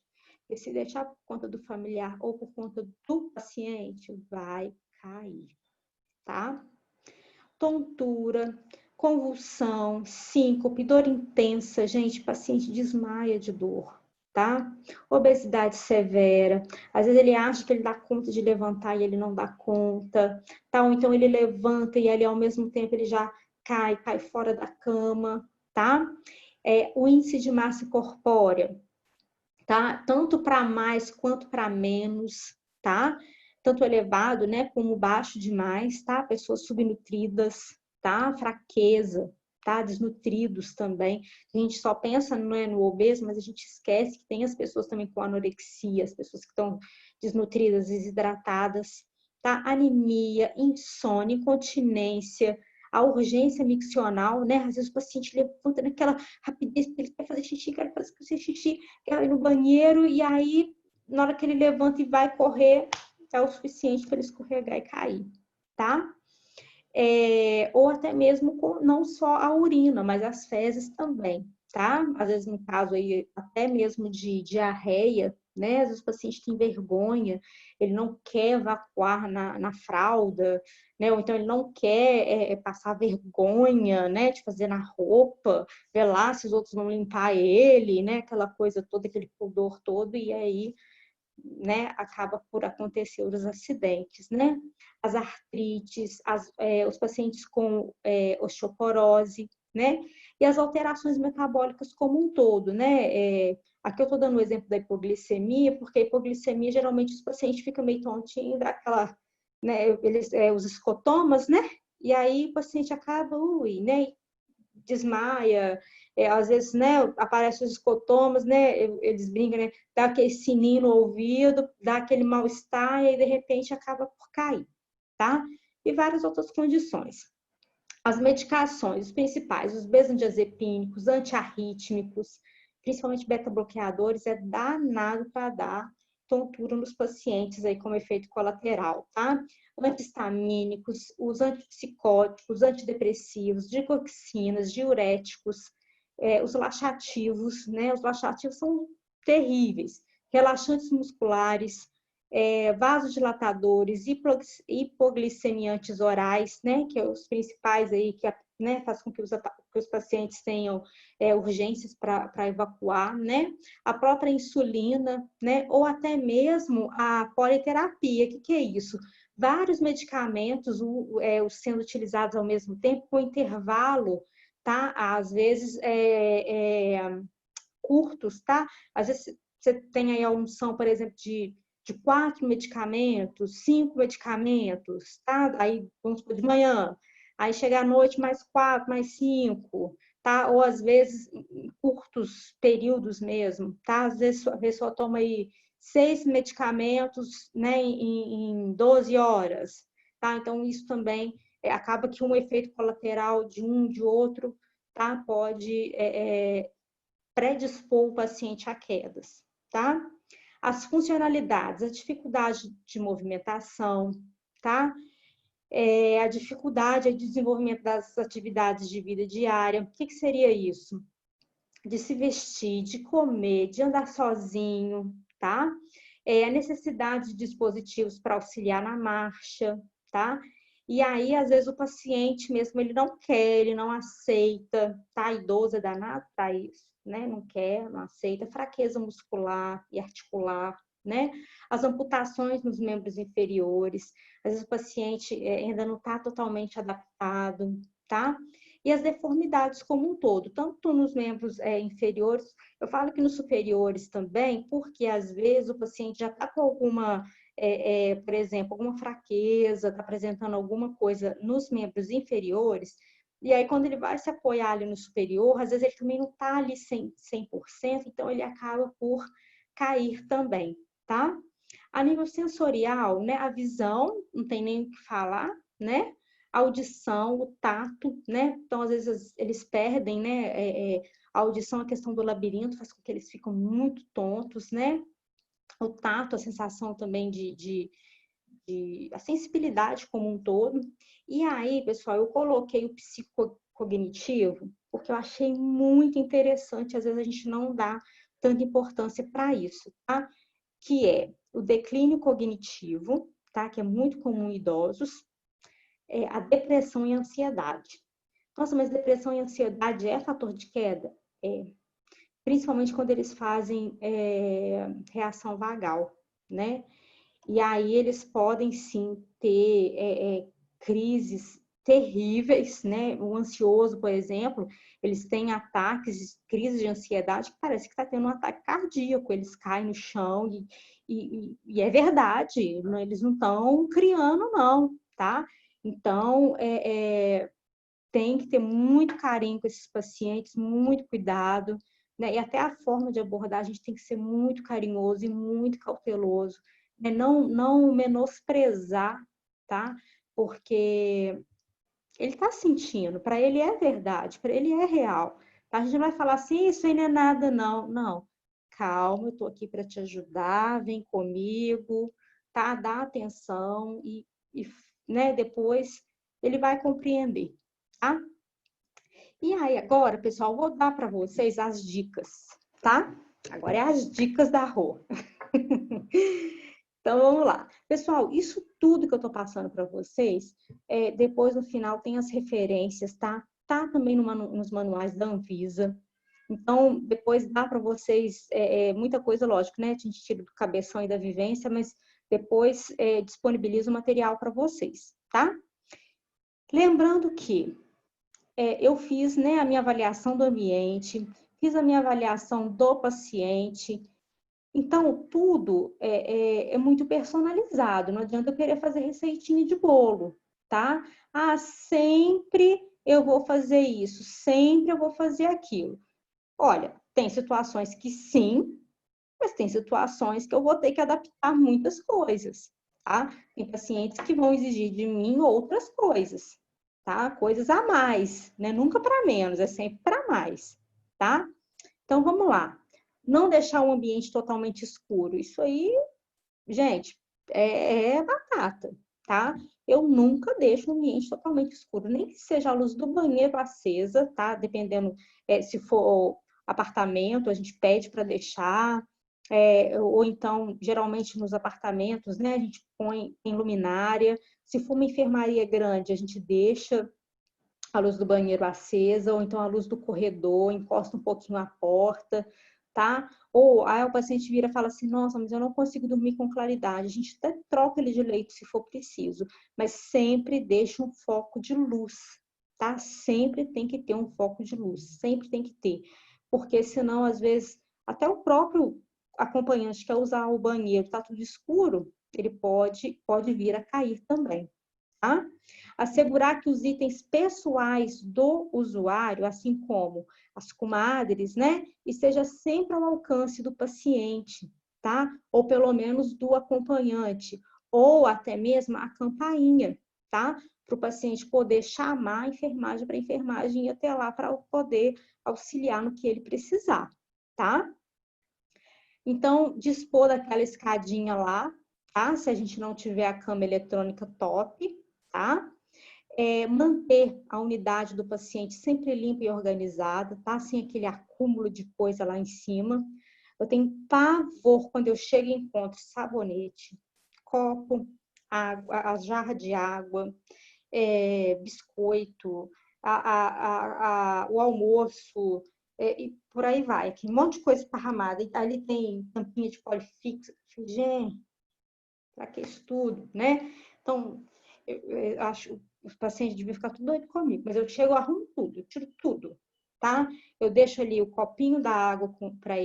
S1: E se deixar por conta do familiar ou por conta do paciente, vai cair, tá? Tontura, convulsão, síncope, dor intensa, gente, paciente desmaia de dor, tá? Obesidade severa, às vezes ele acha que ele dá conta de levantar e ele não dá conta, tá? Ou então ele levanta e ali ao mesmo tempo ele já cai fora da cama, tá? O índice de massa corpórea, tá? Tanto para mais quanto para menos, tá? Tanto elevado, né, como baixo demais, tá? Pessoas subnutridas, tá? Fraqueza, tá? Desnutridos também. A gente só pensa, não é, no obeso, mas a gente esquece que tem as pessoas também com anorexia, as pessoas que estão desnutridas, desidratadas, tá? Anemia, insônia, incontinência, a urgência miccional, né? Às vezes o paciente levanta naquela rapidez, ele quer fazer xixi, quer fazer xixi, quer ir no banheiro, e aí, na hora que ele levanta e vai correr, é o suficiente para ele escorregar e cair, tá? Ou até mesmo não só a urina, mas as fezes também, tá? Às vezes, no caso aí, até mesmo de diarreia, né? Às vezes o paciente tem vergonha, ele não quer evacuar na fralda, né? Ou então ele não quer passar vergonha, né? De fazer na roupa, ver lá se os outros vão limpar ele, né? Aquela coisa toda, aquele pudor todo, e aí né, acaba por acontecer os acidentes, né? As artrites, os pacientes com osteoporose, né? E as alterações metabólicas como um todo, né? Aqui eu estou dando o exemplo da hipoglicemia, porque a hipoglicemia, geralmente, os pacientes ficam meio tontinhos, dá aquela, né? Os escotomas, né? E aí o paciente acaba, né? Desmaia, às vezes, né, aparecem os escotomas, né, eles brincam, né, dá aquele sininho no ouvido, dá aquele mal-estar e aí, de repente, acaba por cair, tá? E várias outras condições. As medicações, os principais, os benzodiazepínicos, antiarrítmicos, principalmente beta-bloqueadores, é danado para dar tontura nos pacientes aí como efeito colateral, tá? Antihistamínicos, os antipsicóticos, antidepressivos, digoxinas, diuréticos, os laxativos, né? Os laxativos são terríveis. Relaxantes musculares, vasodilatadores, hipoglicemiantes orais, né? Que é os principais aí que né, faz com que os pacientes tenham urgências para evacuar, né? A própria insulina, né? Ou até mesmo a politerapia. O que é isso? Vários medicamentos sendo utilizados ao mesmo tempo, com intervalo, tá? Às vezes curtos, tá? Às vezes você tem aí a unção, por exemplo, de 4 medicamentos, 5 medicamentos, tá? Aí, vamos supor, de manhã. Aí chega à noite, mais 4, mais 5, tá? Ou às vezes em curtos períodos mesmo, tá? Às vezes a pessoa toma aí 6 medicamentos, né, em 12 horas, tá? Então, isso também acaba que um efeito colateral de um, de outro, tá? Pode predispor o paciente a quedas, tá? As funcionalidades, a dificuldade de movimentação, tá? A dificuldade de desenvolvimento das atividades de vida diária. O que seria isso? De se vestir, de comer, de andar sozinho, tá? A necessidade de dispositivos para auxiliar na marcha, tá? E aí, às vezes, o paciente mesmo, ele não quer, ele não aceita, tá? Idoso é danado para isso, né? Não quer, não aceita. Fraqueza muscular e articular, né? As amputações nos membros inferiores. Às vezes, o paciente ainda não está totalmente adaptado, tá? E as deformidades como um todo, tanto nos membros inferiores, eu falo que nos superiores também, porque às vezes o paciente já está com alguma, por exemplo, alguma fraqueza, está apresentando alguma coisa nos membros inferiores, e aí quando ele vai se apoiar ali no superior, às vezes ele também não está ali 100%, então ele acaba por cair também, tá? A nível sensorial, né, a visão, não tem nem o que falar, né? A audição, o tato, né? Então, às vezes, eles perdem, né? A audição, a questão do labirinto, faz com que eles ficam muito tontos, né? O tato, a sensação também a sensibilidade como um todo. E aí, pessoal, eu coloquei o psicocognitivo, porque eu achei muito interessante, às vezes a gente não dá tanta importância para isso, tá? Que é o declínio cognitivo, tá? Que é muito comum em idosos, a depressão e a ansiedade. Nossa, mas depressão e ansiedade é fator de queda? Principalmente quando eles fazem reação vagal, né? E aí eles podem sim ter crises terríveis, né? O ansioso, por exemplo, eles têm ataques, crises de ansiedade que parece que está tendo um ataque cardíaco, eles caem no chão e é verdade, eles não estão criando não, tá? Então, tem que ter muito carinho com esses pacientes, muito cuidado, né? E até a forma de abordar, a gente tem que ser muito carinhoso e muito cauteloso, né? Não menosprezar, tá? Porque ele está sentindo, para ele é verdade, para ele é real. Tá? A gente não vai falar assim, isso aí não é nada, não. Não. Calma, eu estou aqui para te ajudar, vem comigo, tá? Dá atenção e né, depois ele vai compreender, tá? E aí, agora, pessoal, vou dar para vocês as dicas, tá? Agora é as dicas da Rô. Então, vamos lá. Pessoal, isso tudo que eu tô passando para vocês, depois no final tem as referências, tá? Tá também nos manuais da Anvisa, Então, depois dá para vocês, muita coisa, lógico, né? A gente tira do cabeção e da vivência, mas depois disponibiliza o material para vocês, tá? Lembrando que eu fiz, né, a minha avaliação do ambiente, fiz a minha avaliação do paciente. Então, tudo é muito personalizado. Não adianta eu querer fazer receitinha de bolo, tá? Ah, sempre eu vou fazer isso, sempre eu vou fazer aquilo. Olha, tem situações que sim, mas tem situações que eu vou ter que adaptar muitas coisas, tá? Tem pacientes que vão exigir de mim outras coisas, tá? Coisas a mais, né? Nunca para menos, é sempre para mais, tá? Então, vamos lá. Não deixar o ambiente totalmente escuro. Isso aí, gente, é batata, tá? Eu nunca deixo o ambiente totalmente escuro, nem que seja a luz do banheiro acesa, tá? Dependendo, se for apartamento, a gente pede para deixar, ou então, geralmente nos apartamentos, né, a gente põe em luminária. Se for uma enfermaria grande, a gente deixa a luz do banheiro acesa, ou então a luz do corredor, encosta um pouquinho a porta, tá? Ou aí o paciente vira e fala assim, nossa, mas eu não consigo dormir com claridade. A gente até troca ele de leito se for preciso, mas sempre deixa um foco de luz, tá? Sempre tem que ter um foco de luz, sempre tem que ter. Porque senão, às vezes, até o próprio acompanhante quer usar o banheiro, tá tudo escuro, ele pode vir a cair também, tá? Assegurar que os itens pessoais do usuário, assim como as comadres, né, esteja sempre ao alcance do paciente, tá? Ou pelo menos do acompanhante, ou até mesmo a campainha, tá? Para o paciente poder chamar a enfermagem para a enfermagem ir até lá para poder auxiliar no que ele precisar, tá? Então, dispor daquela escadinha lá, tá? Se a gente não tiver a cama eletrônica top, tá? Manter a unidade do paciente sempre limpa e organizada, tá? Sem aquele acúmulo de coisa lá em cima. Eu tenho pavor quando eu chego e encontro sabonete, copo, água, a jarra de água, biscoito, o almoço, e por aí vai. Aqui, um monte de coisa esparramada. E ali tem tampinha de polifix. Gente, para que isso tudo, né? Então, eu acho os pacientes deviam ficar tudo doido comigo, mas eu chego, arrumo tudo, eu tiro tudo, tá? Eu deixo ali o copinho da água para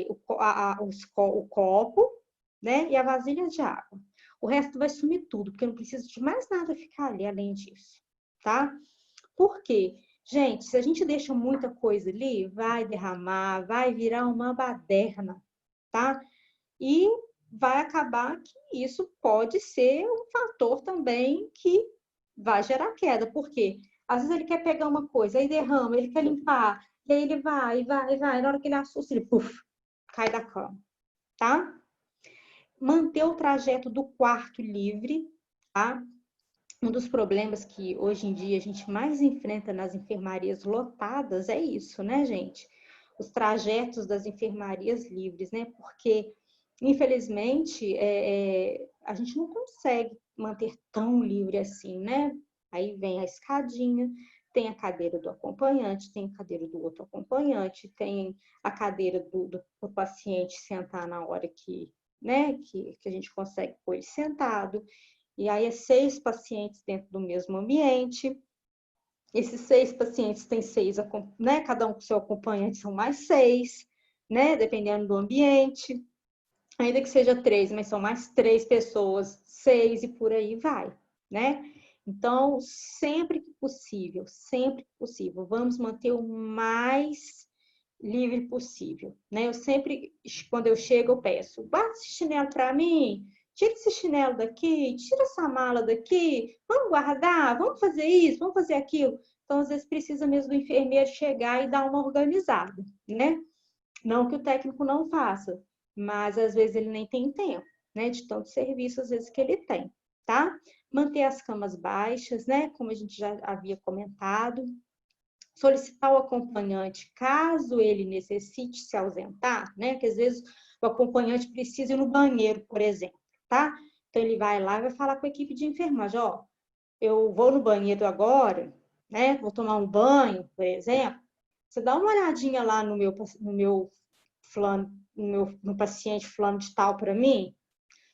S1: o copo, né? E a vasilha de água. O resto vai sumir tudo, porque eu não preciso de mais nada ficar ali além disso, tá? Por quê? Gente, se a gente deixa muita coisa ali, vai derramar, vai virar uma baderna, tá? E vai acabar que isso pode ser um fator também que vai gerar queda. Por quê? Às vezes ele quer pegar uma coisa, aí derrama, ele quer limpar, e aí ele vai. Na hora que ele assusta, ele cai da cama, tá? Manter o trajeto do quarto livre, tá? Um dos problemas que hoje em dia a gente mais enfrenta nas enfermarias lotadas é isso, né, gente? Os trajetos das enfermarias livres, né? Porque, infelizmente, a gente não consegue manter tão livre assim, né? Aí vem a escadinha, tem a cadeira do acompanhante, tem a cadeira do outro acompanhante, tem a cadeira do paciente sentar na hora que, né, que a gente consegue pôr ele sentado. E aí, 6 pacientes dentro do mesmo ambiente. Esses 6 pacientes têm 6, né? Cada um com seu acompanhante são mais 6, né? Dependendo do ambiente. Ainda que seja 3, mas são mais 3 pessoas, 6 e por aí vai, né? Então, sempre que possível, vamos manter o mais livre possível, né? Eu sempre, quando eu chego, eu peço, bate esse chinelo para mim, tira esse chinelo daqui, tira essa mala daqui, vamos guardar, vamos fazer isso, vamos fazer aquilo. Então, às vezes, precisa mesmo do enfermeiro chegar e dar uma organizada, né? Não que o técnico não faça, mas às vezes ele nem tem tempo, né? De tanto serviço, às vezes, que ele tem, tá? Manter as camas baixas, né? Como a gente já havia comentado. Solicitar o acompanhante, caso ele necessite se ausentar, né? Que às vezes o acompanhante precisa ir no banheiro, por exemplo, tá? Então ele vai lá e vai falar com a equipe de enfermagem, ó, eu vou no banheiro agora, né? Vou tomar um banho, por exemplo. você dá uma olhadinha lá no meu fulano, no paciente fulano de tal para mim?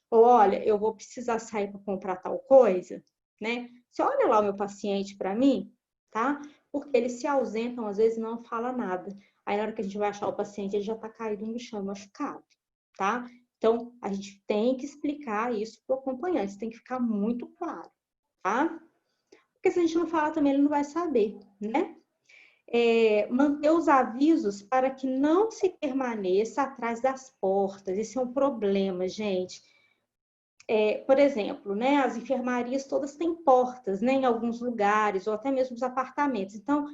S1: Ou olha, eu vou precisar sair para comprar tal coisa, né? Você olha lá o meu paciente para mim, tá? Porque eles se ausentam, às vezes não fala nada. Aí na hora que a gente vai achar o paciente, ele já tá caído no chão, machucado, tá? Então, a gente tem que explicar isso pro acompanhante, tem que ficar muito claro, tá? Porque se a gente não falar também, ele não vai saber, né? Manter os avisos para que não se permaneça atrás das portas. Esse é um problema, gente. Por exemplo, né, as enfermarias todas têm portas, né, em alguns lugares, ou até mesmo os apartamentos. Então,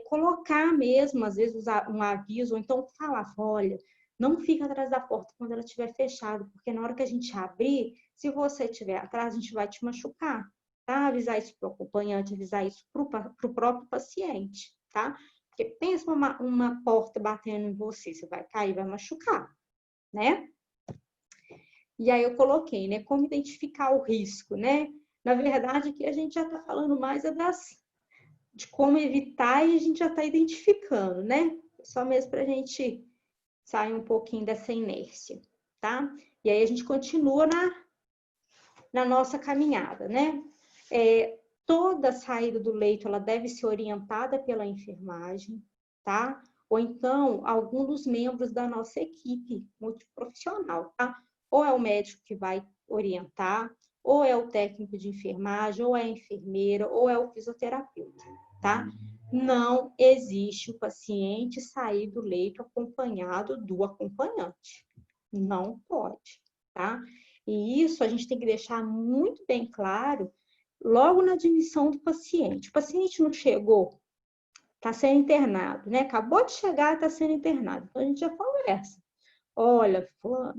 S1: colocar mesmo, às vezes, um aviso, ou então falar, olha, não fica atrás da porta quando ela estiver fechada, porque na hora que a gente abrir, se você estiver atrás, a gente vai te machucar, tá? Avisar isso para o acompanhante, avisar isso para o próprio paciente, tá? Porque pensa uma porta batendo em você, você vai cair, vai machucar, né? E aí eu coloquei, né? Como identificar o risco, né? Na verdade, aqui a gente já está falando mais de como evitar e a gente já está identificando, né? Só mesmo para a gente sair um pouquinho dessa inércia, tá? E aí a gente continua na nossa caminhada, né? Toda saída do leito, ela deve ser orientada pela enfermagem, tá? Ou então, algum dos membros da nossa equipe multiprofissional, tá? Ou é o médico que vai orientar, ou é o técnico de enfermagem, ou é a enfermeira, ou é o fisioterapeuta, tá? Não existe o paciente sair do leito acompanhado do acompanhante. Não pode, tá? E isso a gente tem que deixar muito bem claro logo na admissão do paciente. O paciente não chegou, está sendo internado, né? Acabou de chegar, está sendo internado. Então a gente já conversa. Olha, fulano,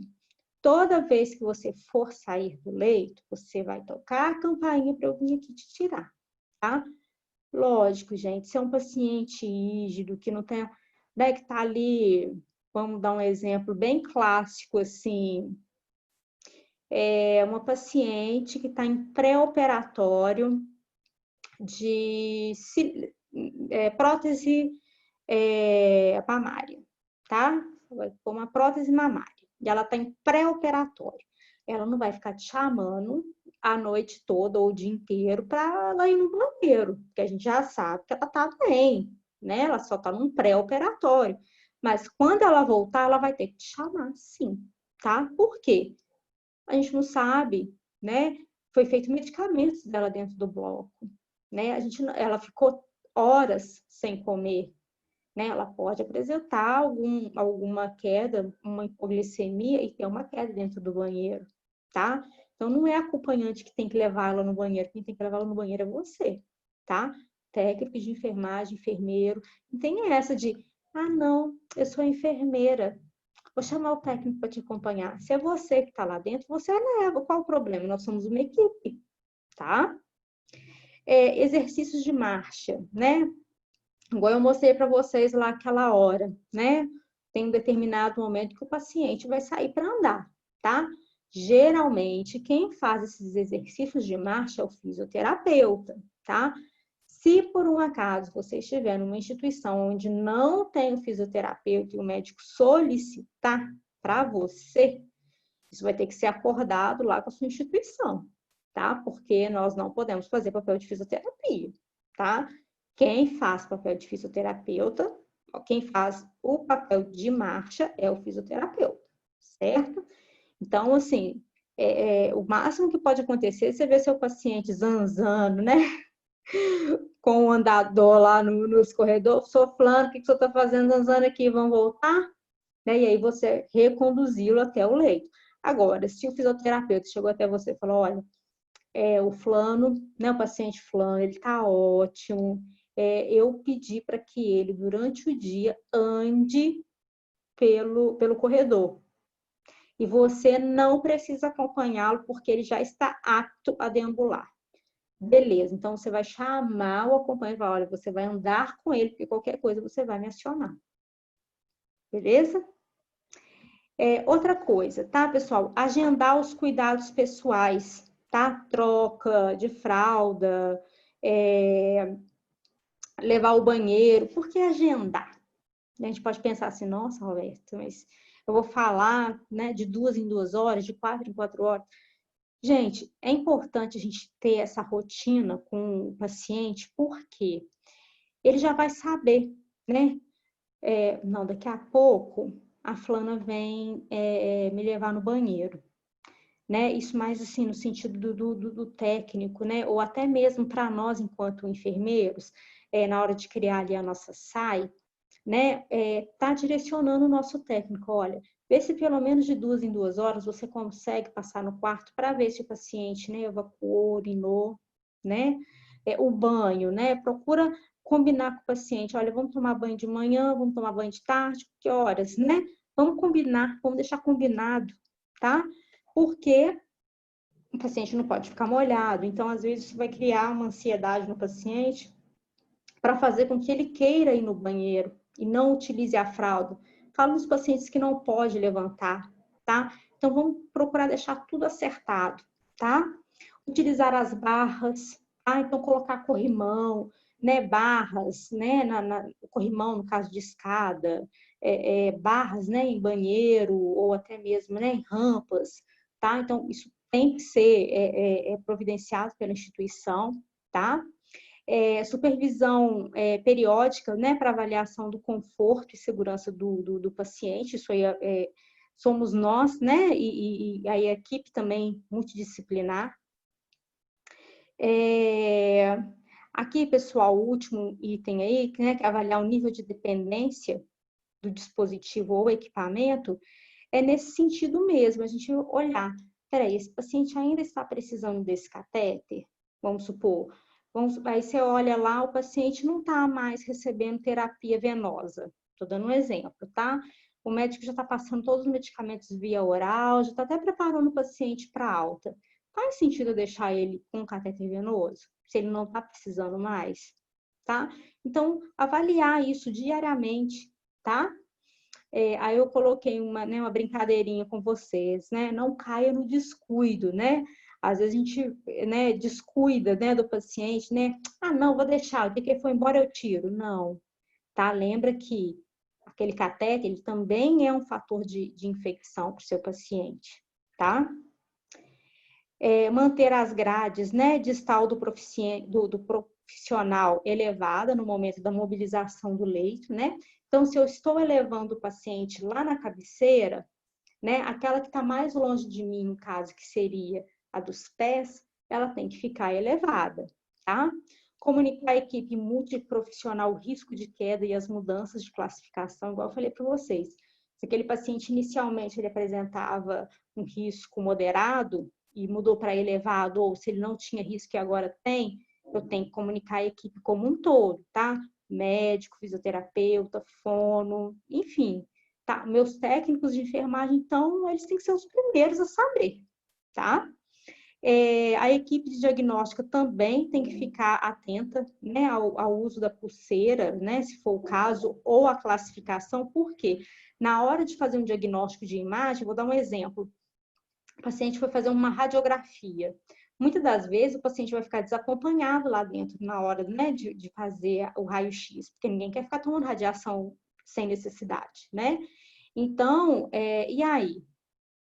S1: toda vez que você for sair do leito, você vai tocar a campainha para eu vir aqui te tirar, tá? Lógico, gente, se é um paciente rígido, que não tem, né, que tá ali, vamos dar um exemplo bem clássico, assim, uma paciente que está em pré-operatório de prótese mamária, tá? Vai pôr uma prótese mamária. E ela está em pré-operatório. Ela não vai ficar te chamando a noite toda ou o dia inteiro para ela ir no banheiro, porque a gente já sabe que ela está bem, né? Ela só está num pré-operatório. Mas quando ela voltar, ela vai ter que te chamar, sim, tá? Por quê? A gente não sabe, né? Foi feito medicamentos dela dentro do bloco, né? Ela ficou horas sem comer, né? Ela pode apresentar alguma queda, uma hipoglicemia e ter uma queda dentro do banheiro, tá? Então, não é a acompanhante que tem que levar ela no banheiro, quem tem que levar ela no banheiro é você, tá? Técnico de enfermagem, enfermeiro. Não tem essa de, não, eu sou enfermeira, vou chamar o técnico para te acompanhar. Se é você que está lá dentro, você leva. Qual o problema? Nós somos uma equipe, tá? Exercícios de marcha, né? Igual eu mostrei para vocês lá aquela hora, né? Tem um determinado momento que o paciente vai sair para andar, tá? Geralmente, quem faz esses exercícios de marcha é o fisioterapeuta, tá? Se por um acaso você estiver numa instituição onde não tem o fisioterapeuta e o médico solicitar para você, isso vai ter que ser acordado lá com a sua instituição, tá? Porque nós não podemos fazer papel de fisioterapia, tá? Quem faz papel de fisioterapeuta, quem faz o papel de marcha é o fisioterapeuta, certo? Então, assim, o máximo que pode acontecer é você ver seu paciente zanzando, né? Com o andador lá nos corredores, sou fulano, o que você está fazendo zanzando aqui? Vão voltar? Né? E aí você reconduzi-lo até o leito. Agora, se o fisioterapeuta chegou até você e falou, olha, o fulano, né, o paciente fulano, ele tá ótimo, eu pedi para que ele, durante o dia, ande pelo corredor. E você não precisa acompanhá-lo porque ele já está apto a deambular. Beleza, então você vai chamar o acompanhante e falar, olha, você vai andar com ele, porque qualquer coisa você vai me acionar. Beleza? Outra coisa, tá, pessoal? Agendar os cuidados pessoais, tá? Troca de fralda, levar ao banheiro. Por que agendar? A gente pode pensar assim, nossa, Roberto, mas eu vou falar, né, de 2 em 2 horas, de 4 em 4 horas. Gente, é importante a gente ter essa rotina com o paciente, porque ele já vai saber, né? Não, daqui a pouco a fulana vem me levar no banheiro, né? Isso mais assim no sentido do técnico, né? Ou até mesmo para nós, enquanto enfermeiros, na hora de criar ali a nossa SAI, né? Tá direcionando o nosso técnico, olha, vê se pelo menos de 2 em 2 horas você consegue passar no quarto para ver se o paciente, né, evacuou, urinou, né? O banho, né? Procura combinar com o paciente, olha, vamos tomar banho de manhã, vamos tomar banho de tarde, que horas, né? Vamos combinar, vamos deixar combinado, tá? Porque o paciente não pode ficar molhado, então às vezes isso vai criar uma ansiedade no paciente para fazer com que ele queira ir no banheiro e não utilize a fralda. Falo nos pacientes que não pode levantar, tá? Então vamos procurar deixar tudo acertado, tá? Utilizar as barras, tá? Então colocar corrimão, né? Barras, né? Corrimão no caso de escada, barras, né? Em banheiro ou até mesmo, né? Em rampas, tá? Então isso tem que ser providenciado pela instituição, tá? Supervisão periódica, né, para avaliação do conforto e segurança do paciente, isso aí somos nós, né, e a equipe também multidisciplinar. Aqui, pessoal, o último item aí, né, que é avaliar o nível de dependência do dispositivo ou equipamento, é nesse sentido mesmo, a gente olhar, peraí, esse paciente ainda está precisando desse catéter? Vamos supor. Aí você olha lá, o paciente não está mais recebendo terapia venosa. Estou dando um exemplo, tá? O médico já está passando todos os medicamentos via oral, já está até preparando o paciente para alta. Faz sentido deixar ele com catéter venoso, se ele não está precisando mais, tá? Então, avaliar isso diariamente, tá? Aí eu coloquei uma brincadeirinha com vocês, né? Não caia no descuido, né? Às vezes a gente, né, descuida, né, do paciente, né? Ah, não, vou deixar, o dia que ele for embora eu tiro. Não, tá? Lembra que aquele catéter, ele também é um fator de infecção para o seu paciente, tá? Manter as grades, né, distal do profissional elevada no momento da mobilização do leito, né? Então, se eu estou elevando o paciente lá na cabeceira, né, aquela que está mais longe de mim, no caso, que seria a dos pés, ela tem que ficar elevada, tá? Comunicar à equipe multiprofissional o risco de queda e as mudanças de classificação, igual eu falei para vocês. Se aquele paciente inicialmente ele apresentava um risco moderado e mudou para elevado, ou se ele não tinha risco e agora tem, eu tenho que comunicar à equipe como um todo, tá? Médico, fisioterapeuta, fono, enfim. Tá? Meus técnicos de enfermagem, então, eles têm que ser os primeiros a saber, tá? A equipe de diagnóstica também tem que ficar atenta, né, ao uso da pulseira, né, se for o caso, ou a classificação, porque na hora de fazer um diagnóstico de imagem, vou dar um exemplo, o paciente foi fazer uma radiografia. Muitas das vezes o paciente vai ficar desacompanhado lá dentro na hora, né, de fazer o raio-x, porque ninguém quer ficar tomando radiação sem necessidade, né? Então, e aí?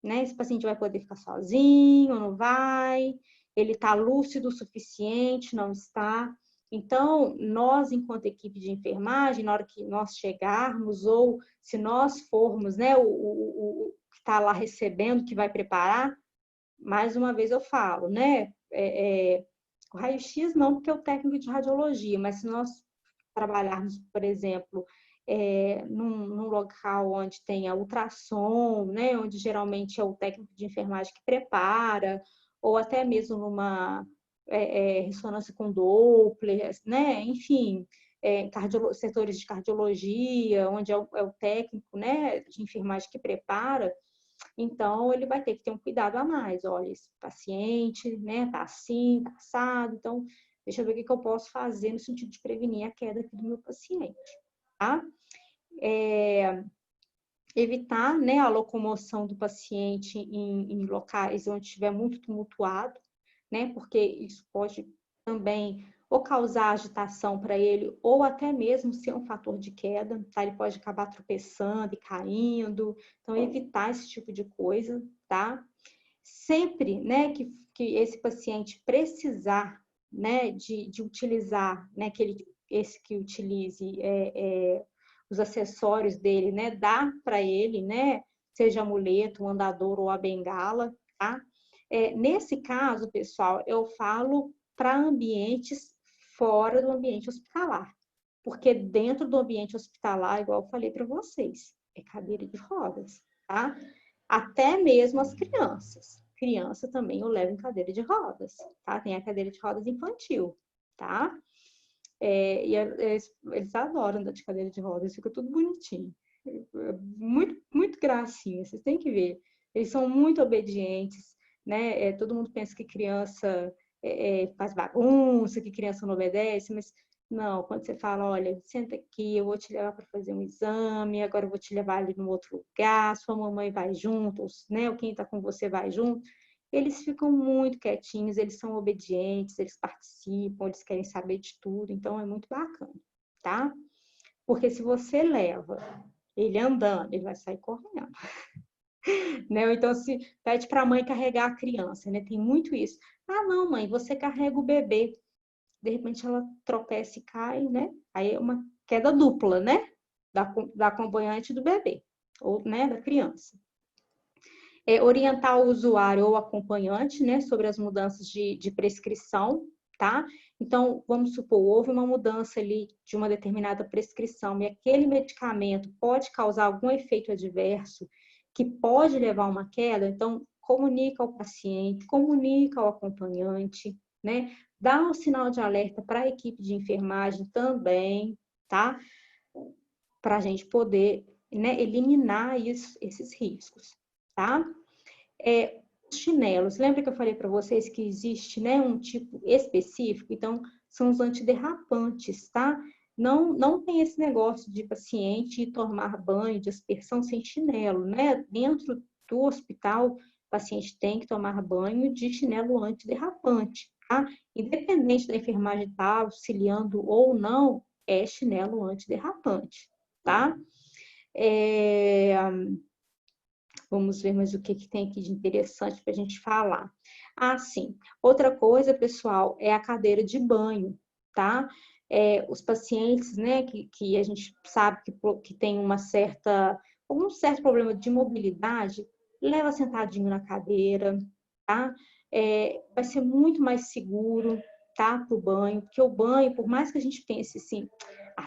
S1: Né? Esse paciente vai poder ficar sozinho, não vai? Ele está lúcido o suficiente, não está? Então, nós, enquanto equipe de enfermagem, na hora que nós chegarmos, ou se nós formos, né, o que está lá recebendo, que vai preparar, mais uma vez eu falo, né? O raio-x não, porque é o técnico de radiologia, mas se nós trabalharmos, por exemplo, num local onde tenha ultrassom, né, onde geralmente é o técnico de enfermagem que prepara, ou até mesmo numa ressonância com Doppler, né, enfim, setores de cardiologia, onde é o técnico, né, de enfermagem que prepara, então ele vai ter que ter um cuidado a mais. Olha, esse paciente, né, tá assim, tá assado, então deixa eu ver o que eu posso fazer no sentido de prevenir a queda aqui do meu paciente, tá? Evitar, né, a locomoção do paciente em locais onde estiver muito tumultuado, né, porque isso pode também ou causar agitação para ele, ou até mesmo ser um fator de queda, tá? Ele pode acabar tropeçando e caindo, então evitar esse tipo de coisa, tá? Sempre, né, que esse paciente precisar, né, de utilizar, né, esse que utilize os acessórios dele, né, dá para ele, né, seja amuleto, um andador ou a bengala, tá? Nesse caso, pessoal, eu falo para ambientes fora do ambiente hospitalar, porque dentro do ambiente hospitalar, igual eu falei para vocês, é cadeira de rodas, tá? Até mesmo as crianças. Criança também eu levo em cadeira de rodas, tá? Tem a cadeira de rodas infantil, tá? Eles adoram andar de cadeira de rodas, fica tudo bonitinho. Muito, muito gracinha, vocês têm que ver. Eles são muito obedientes, né? Todo mundo pensa que criança faz bagunça, que criança não obedece, mas não, quando você fala, olha, senta aqui, eu vou te levar para fazer um exame, agora eu vou te levar ali no outro lugar, sua mamãe vai junto, né? Ou quem está com você vai junto. Eles ficam muito quietinhos, eles são obedientes, eles participam, eles querem saber de tudo, então é muito bacana, tá? Porque se você leva ele andando, ele vai sair correndo. Né? Ou então, se pede para a mãe carregar a criança, né? Tem muito isso. Ah, não, mãe, você carrega o bebê. De repente ela tropeça e cai, né? Aí é uma queda dupla, né? Da acompanhante do bebê, ou, né, da criança. Orientar o usuário ou acompanhante, né, sobre as mudanças de prescrição, tá? Então, vamos supor, houve uma mudança ali de uma determinada prescrição e aquele medicamento pode causar algum efeito adverso que pode levar a uma queda, então, comunica ao paciente, comunica ao acompanhante, né? Dá um sinal de alerta para a equipe de enfermagem também, tá? Para a gente poder, né, eliminar esses riscos, tá? Chinelos, lembra que eu falei para vocês que existe, né, um tipo específico? Então, são os antiderrapantes, tá? Não tem esse negócio de paciente tomar banho de aspersão sem chinelo, né? Dentro do hospital, o paciente tem que tomar banho de chinelo antiderrapante, tá? Independente da enfermagem estar auxiliando ou não, é chinelo antiderrapante, tá? Vamos ver mais o que tem aqui de interessante para a gente falar. Ah, sim. Outra coisa, pessoal, é a cadeira de banho, tá? Os pacientes, né, que a gente sabe que tem um certo problema de mobilidade, leva sentadinho na cadeira, tá? Vai ser muito mais seguro, tá, para o banho, porque o banho, por mais que a gente pense assim,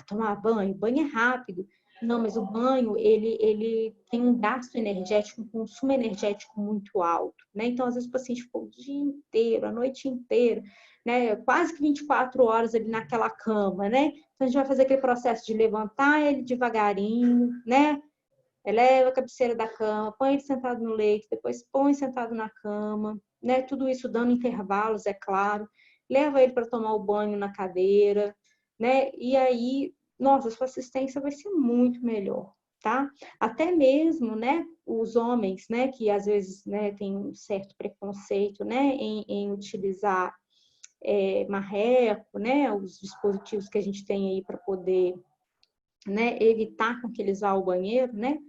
S1: tomar banho é rápido. Não, mas o banho, ele tem um gasto energético, um consumo energético muito alto, né? Então, às vezes, o paciente ficou o dia inteiro, a noite inteira, né? Quase que 24 horas ali naquela cama, né? Então, a gente vai fazer aquele processo de levantar ele devagarinho, né? Eleva a cabeceira da cama, põe ele sentado no leito, depois põe sentado na cama, né? Tudo isso dando intervalos, é claro. Leva ele para tomar o banho na cadeira, né? E aí, nossa, a sua assistência vai ser muito melhor, tá? Até mesmo, né, os homens, né, que às vezes, né, tem um certo preconceito, né, em utilizar marreco, né, os dispositivos que a gente tem aí para poder, né, evitar com que eles vá ao banheiro, né?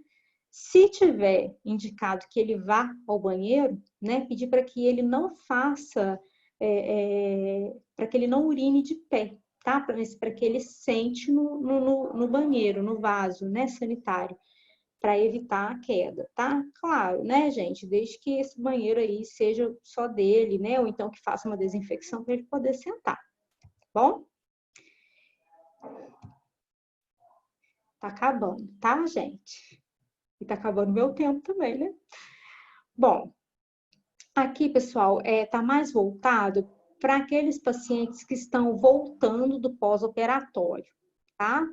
S1: Se tiver indicado que ele vá ao banheiro, né, pedir para que ele não faça, para que ele não urine de pé, tá? Para que ele sente no banheiro, no vaso, né, sanitário, para evitar a queda, tá? Claro, né, gente, desde que esse banheiro aí seja só dele, né, ou então que faça uma desinfecção para ele poder sentar, tá bom? Tá acabando, tá, gente? E tá acabando meu tempo também, né? Bom, aqui, pessoal, tá mais voltado para aqueles pacientes que estão voltando do pós-operatório, tá?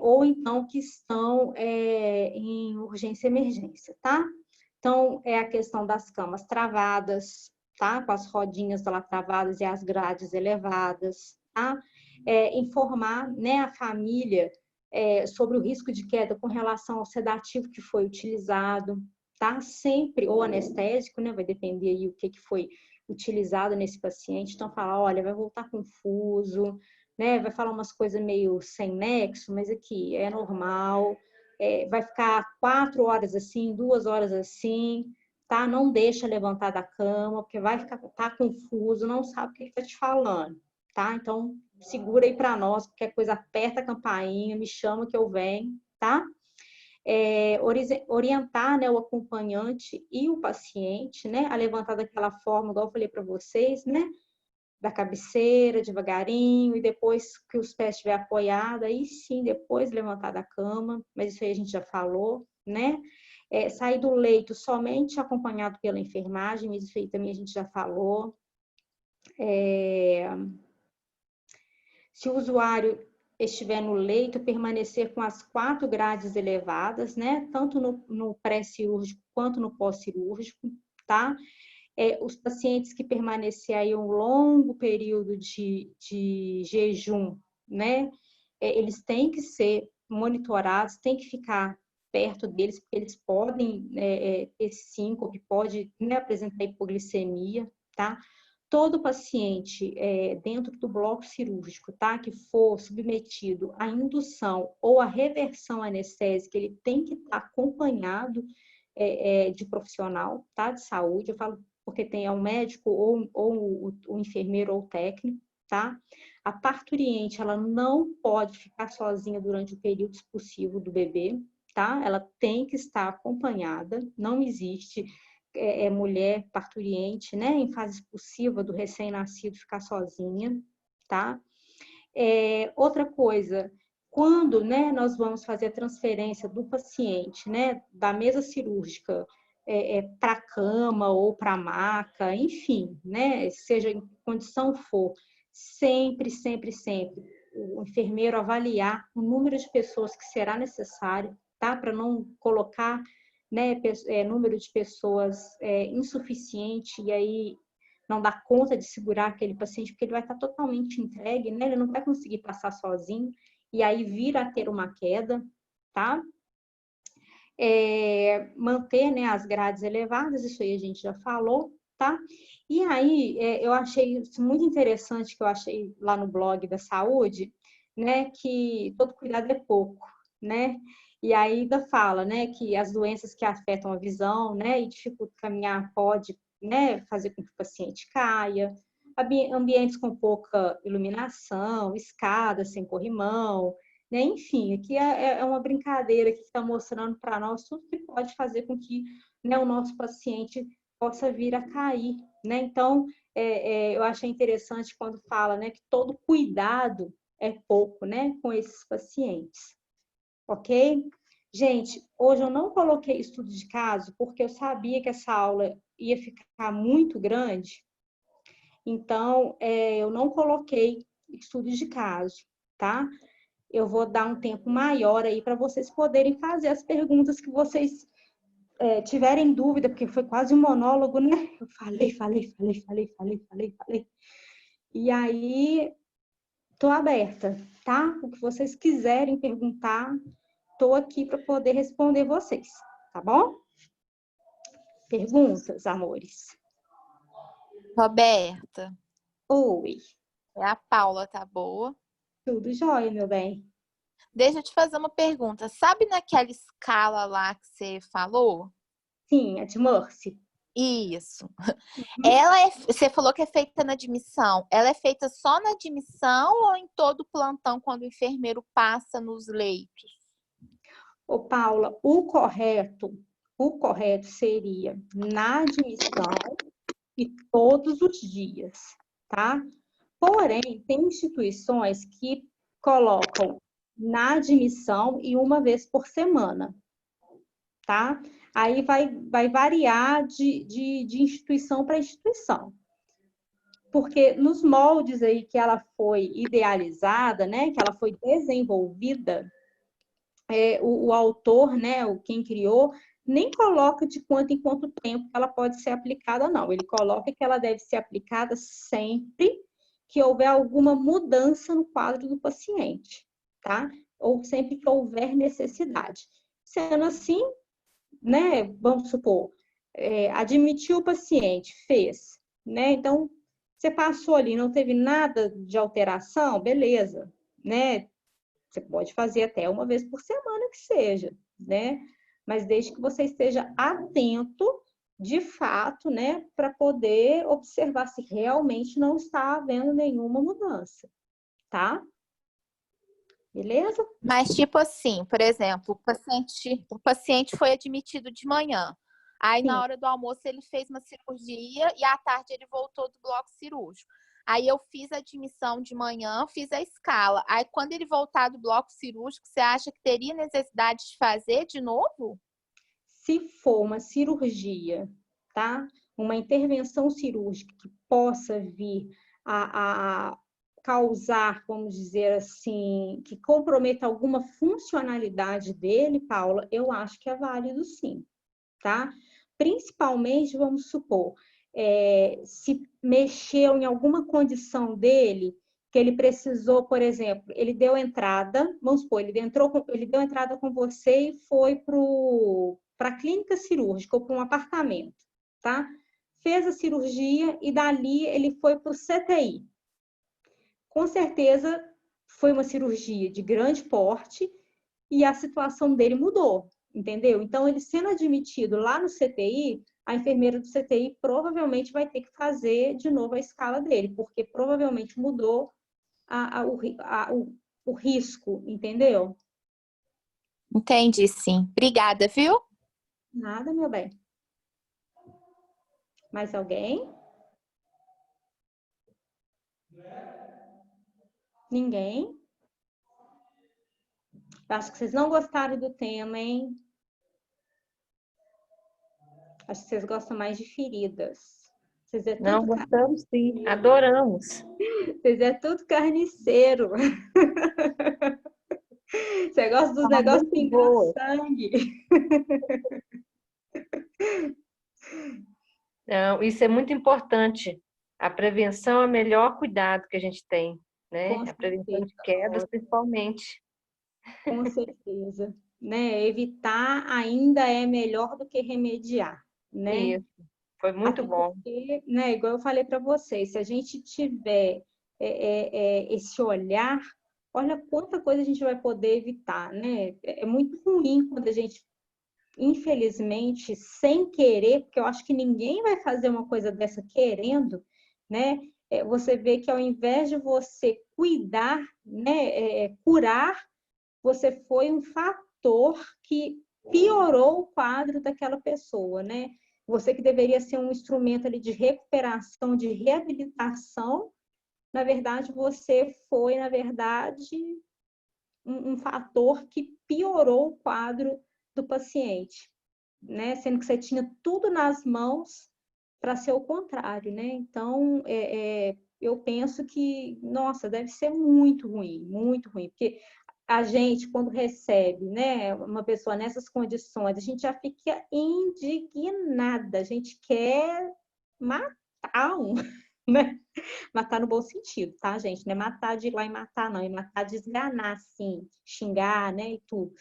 S1: Ou então que estão em urgência e emergência, tá? Então, é a questão das camas travadas, tá? Com as rodinhas lá travadas e as grades elevadas, tá? Informar, né, a família sobre o risco de queda com relação ao sedativo que foi utilizado, tá? Sempre, ou anestésico, né? Vai depender aí o que foi utilizado nesse paciente. Então, fala, olha, vai voltar confuso, né? Vai falar umas coisas meio sem nexo, mas aqui é normal. Vai ficar 4 horas assim, 2 horas assim, tá? Não deixa levantar da cama, porque vai ficar, tá confuso, não sabe o que está te falando, tá? Então, segura aí para nós, qualquer coisa, aperta a campainha, me chama que eu venho, tá? Orientar, né, o acompanhante e o paciente, né, a levantar daquela forma, igual eu falei para vocês, né, da cabeceira, devagarinho, e depois que os pés estiver apoiados, aí sim, depois levantar da cama, mas isso aí a gente já falou, né? Sair do leito somente acompanhado pela enfermagem, mas isso aí também a gente já falou. Se o usuário estiver no leito, permanecer com as 4 grades elevadas, né? Tanto no pré-cirúrgico quanto no pós-cirúrgico, tá? Os pacientes que permanecer aí um longo período de jejum, né? Eles têm que ser monitorados, tem que ficar perto deles, porque eles podem ter síncope, pode, né, apresentar hipoglicemia, tá? Todo paciente dentro do bloco cirúrgico, tá, que for submetido à indução ou à reversão anestésica, ele tem que estar acompanhado de profissional, tá, de saúde. Eu falo porque tem um médico ou o enfermeiro ou o técnico, tá? A parturiente, ela não pode ficar sozinha durante o período expulsivo do bebê, tá? Ela tem que estar acompanhada, não existe mulher parturiente, né, em fase expulsiva do recém-nascido ficar sozinha, tá? Outra coisa, quando, né, nós vamos fazer a transferência do paciente, né, da mesa cirúrgica para a cama ou para a maca, enfim, né, seja em que condição for, sempre, sempre, sempre, o enfermeiro avaliar o número de pessoas que será necessário, tá, para não colocar, né, número de pessoas insuficiente e aí não dá conta de segurar aquele paciente, porque ele vai estar totalmente entregue, né? Ele não vai conseguir passar sozinho, e aí vira a ter uma queda, tá? Manter, né, as grades elevadas, isso aí a gente já falou, tá? E aí, eu achei isso muito interessante, que eu achei lá no blog da saúde, né, que todo cuidado é pouco, né? E aí ainda fala, né, que as doenças que afetam a visão, né, e dificultam caminhar pode, né, fazer com que o paciente caia, ambientes com pouca iluminação, escadas sem corrimão, né? Enfim, aqui é uma brincadeira que está mostrando para nós tudo que pode fazer com que, né, o nosso paciente possa vir a cair, né? Então, eu achei interessante quando fala, né, que todo cuidado é pouco, né, com esses pacientes, ok? Gente, hoje eu não coloquei estudo de caso porque eu sabia que essa aula ia ficar muito grande, então eu não coloquei estudos de caso, tá? Eu vou dar um tempo maior aí para vocês poderem fazer as perguntas que vocês tiverem dúvida, porque foi quase um monólogo, né? Eu falei. E aí, tô aberta, tá? O que vocês quiserem perguntar, tô aqui para poder responder vocês, tá bom? Perguntas, amores?
S2: Roberta,
S1: Oi,
S2: é a Paula, tá boa?
S1: tudo jóia, meu bem?
S2: Deixa eu te fazer uma pergunta. Sabe naquela escala lá que você falou?
S1: Sim, a de Mercy.
S2: Isso.
S1: Uhum.
S2: Você falou que é feita na admissão. Ela é feita só na admissão ou em todo plantão quando o enfermeiro passa nos leitos?
S1: Ô, Paula, o correto seria na admissão e todos os dias, tá? Porém, tem instituições que colocam na admissão e uma vez por semana, tá? Aí vai variar de instituição para instituição. Porque nos moldes aí que ela foi idealizada, né, que ela foi desenvolvida, o autor, né, quem criou, nem coloca de quanto em quanto tempo ela pode ser aplicada, não. Ele coloca que ela deve ser aplicada sempre que houver alguma mudança no quadro do paciente, tá? Ou sempre que houver necessidade. Sendo assim, né, vamos supor, admitiu o paciente, fez, né? Então, você passou ali, não teve nada de alteração, beleza, né? Você pode fazer até uma vez por semana que seja, né? Mas desde que você esteja atento, de fato, né? Para poder observar se realmente não está havendo nenhuma mudança, tá? Beleza?
S2: Mas, tipo assim, por exemplo, o paciente foi admitido de manhã. Aí, na
S1: Sim.
S2: hora do almoço, ele fez uma cirurgia e à tarde ele voltou do bloco cirúrgico. Aí, eu fiz a admissão de manhã, fiz a escala. Aí, quando ele voltar do bloco cirúrgico, você acha que teria necessidade de fazer de novo?
S1: Se for uma cirurgia, tá? Uma intervenção cirúrgica que possa vir a causar, vamos dizer assim, que comprometa alguma funcionalidade dele, Paula, eu acho que é válido sim, tá? Principalmente, vamos supor, se mexeu em alguma condição dele, que ele precisou, por exemplo, ele deu entrada, vamos supor, ele deu entrada com você e foi para a clínica cirúrgica ou para um apartamento, tá? Fez a cirurgia e dali ele foi para o CTI. Com certeza foi uma cirurgia de grande porte e a situação dele mudou, entendeu? Então, ele sendo admitido lá no CTI, a enfermeira do CTI provavelmente vai ter que fazer de novo a escala dele, porque provavelmente mudou o risco, entendeu?
S2: Entendi, sim. Obrigada, viu?
S1: Nada, meu bem. Mais alguém? Ninguém? Acho que vocês não gostaram do tema, hein? Acho que vocês gostam mais de feridas. Vocês é
S4: Não,
S1: tudo,
S4: gostamos sim, adoramos.
S1: vocês é tudo carniceiro. Você gosta dos
S4: Tá
S1: negócios
S4: muito
S1: pingando
S4: boa.
S1: sangue.
S4: Não, isso é muito importante. A prevenção é o melhor cuidado que a gente tem, né?
S1: Com
S4: A prevenção de
S1: certeza,
S4: quedas,
S1: Laura,
S4: principalmente.
S1: com certeza. Né? Evitar ainda é melhor do que remediar, né?
S4: Isso, foi muito
S1: Até
S4: bom.
S1: porque, né, igual eu falei para vocês, se a gente tiver esse olhar, olha quanta coisa a gente vai poder evitar, né? É muito ruim quando a gente, infelizmente, sem querer, porque eu acho que ninguém vai fazer uma coisa dessa querendo, né? Você vê que ao invés de você cuidar, né, curar, você foi um fator que piorou o quadro daquela pessoa, né? Você que deveria ser um instrumento ali de recuperação, de reabilitação, na verdade, você foi, na verdade, um fator que piorou o quadro do paciente, né? Sendo que você tinha tudo nas mãos para ser o contrário, né? Então, eu penso que, nossa, deve ser muito ruim, porque a gente, quando recebe, né, uma pessoa nessas condições, a gente já fica indignada, a gente quer matar né? Matar no bom sentido, tá, gente? Não é matar de ir lá e matar, não, é matar de esganar, assim, xingar, né, e tudo.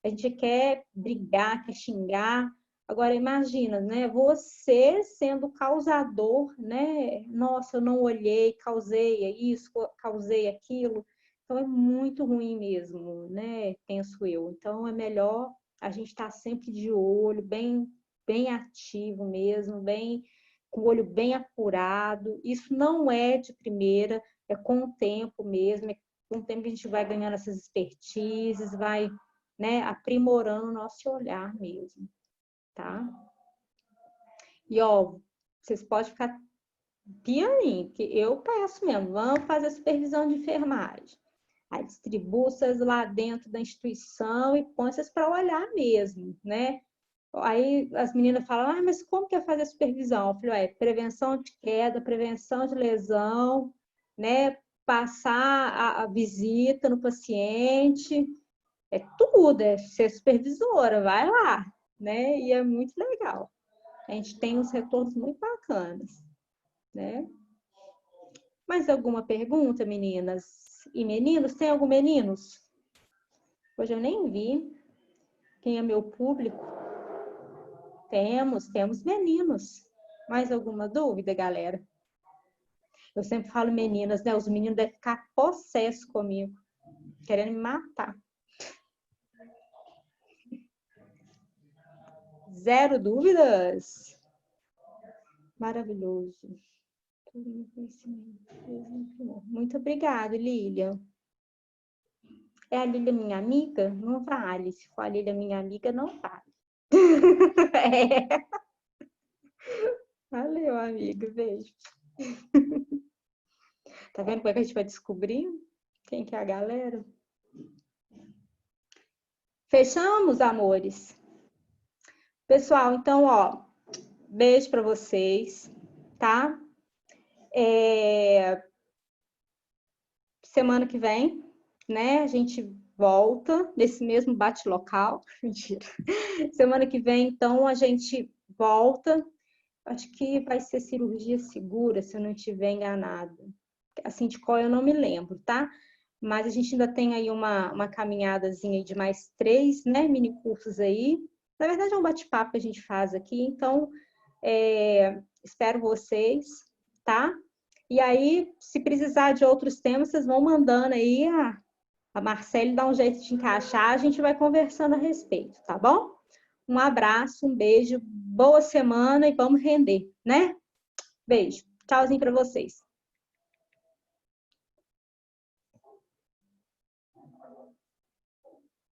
S1: A gente quer brigar, quer xingar. Agora, imagina, né? Você sendo causador, né? Nossa, eu não olhei, causei isso, causei aquilo. Então, é muito ruim mesmo, né? Penso eu. Então, é melhor a gente estar sempre de olho, bem ativo mesmo, com o olho bem apurado. Isso não é de primeira, é com o tempo mesmo, é com o tempo que a gente vai ganhando essas expertises, vai, né, aprimorando o nosso olhar mesmo, tá? E, ó, vocês podem ficar pianinho, que eu peço mesmo, vamos fazer supervisão de enfermagem. Aí distribui vocês lá dentro da instituição e põe vocês para olhar mesmo, né? Aí as meninas falam, mas como que é fazer supervisão? Eu falei, prevenção de queda, prevenção de lesão, né? Passar a visita no paciente, é tudo, é ser supervisora, vai lá, né? E é muito legal. A gente tem uns retornos muito bacanas, né? Mais alguma pergunta, meninas e meninos? Tem algum meninos? Hoje eu nem vi quem é meu público. Temos meninos. Mais alguma dúvida, galera? Eu sempre falo meninas, né? Os meninos devem ficar possessos comigo, querendo me matar. 0 dúvidas? Maravilhoso. Muito obrigada, Lilian. É a Lilian minha amiga? Não vale. Se for a Lilian minha amiga, não vale. É. Valeu, amiga. Beijo. Tá vendo como é que a gente vai descobrindo quem que é a galera? Fechamos, amores? Pessoal, então, ó, beijo pra vocês, tá? Semana que vem, né, a gente volta nesse mesmo bate-local. Mentira. Semana que vem, então, a gente volta. Acho que vai ser cirurgia segura, se eu não estiver enganada. Assim, de qual eu não me lembro, tá? Mas a gente ainda tem aí uma caminhadazinha de mais 3, né, mini cursos aí. Na verdade, é um bate-papo que a gente faz aqui, então, espero vocês, tá? E aí, se precisar de outros temas, vocês vão mandando aí, a Marcele dá um jeito de encaixar, a gente vai conversando a respeito, tá bom? Um abraço, um beijo, boa semana e vamos render, né? Beijo. Tchauzinho para vocês.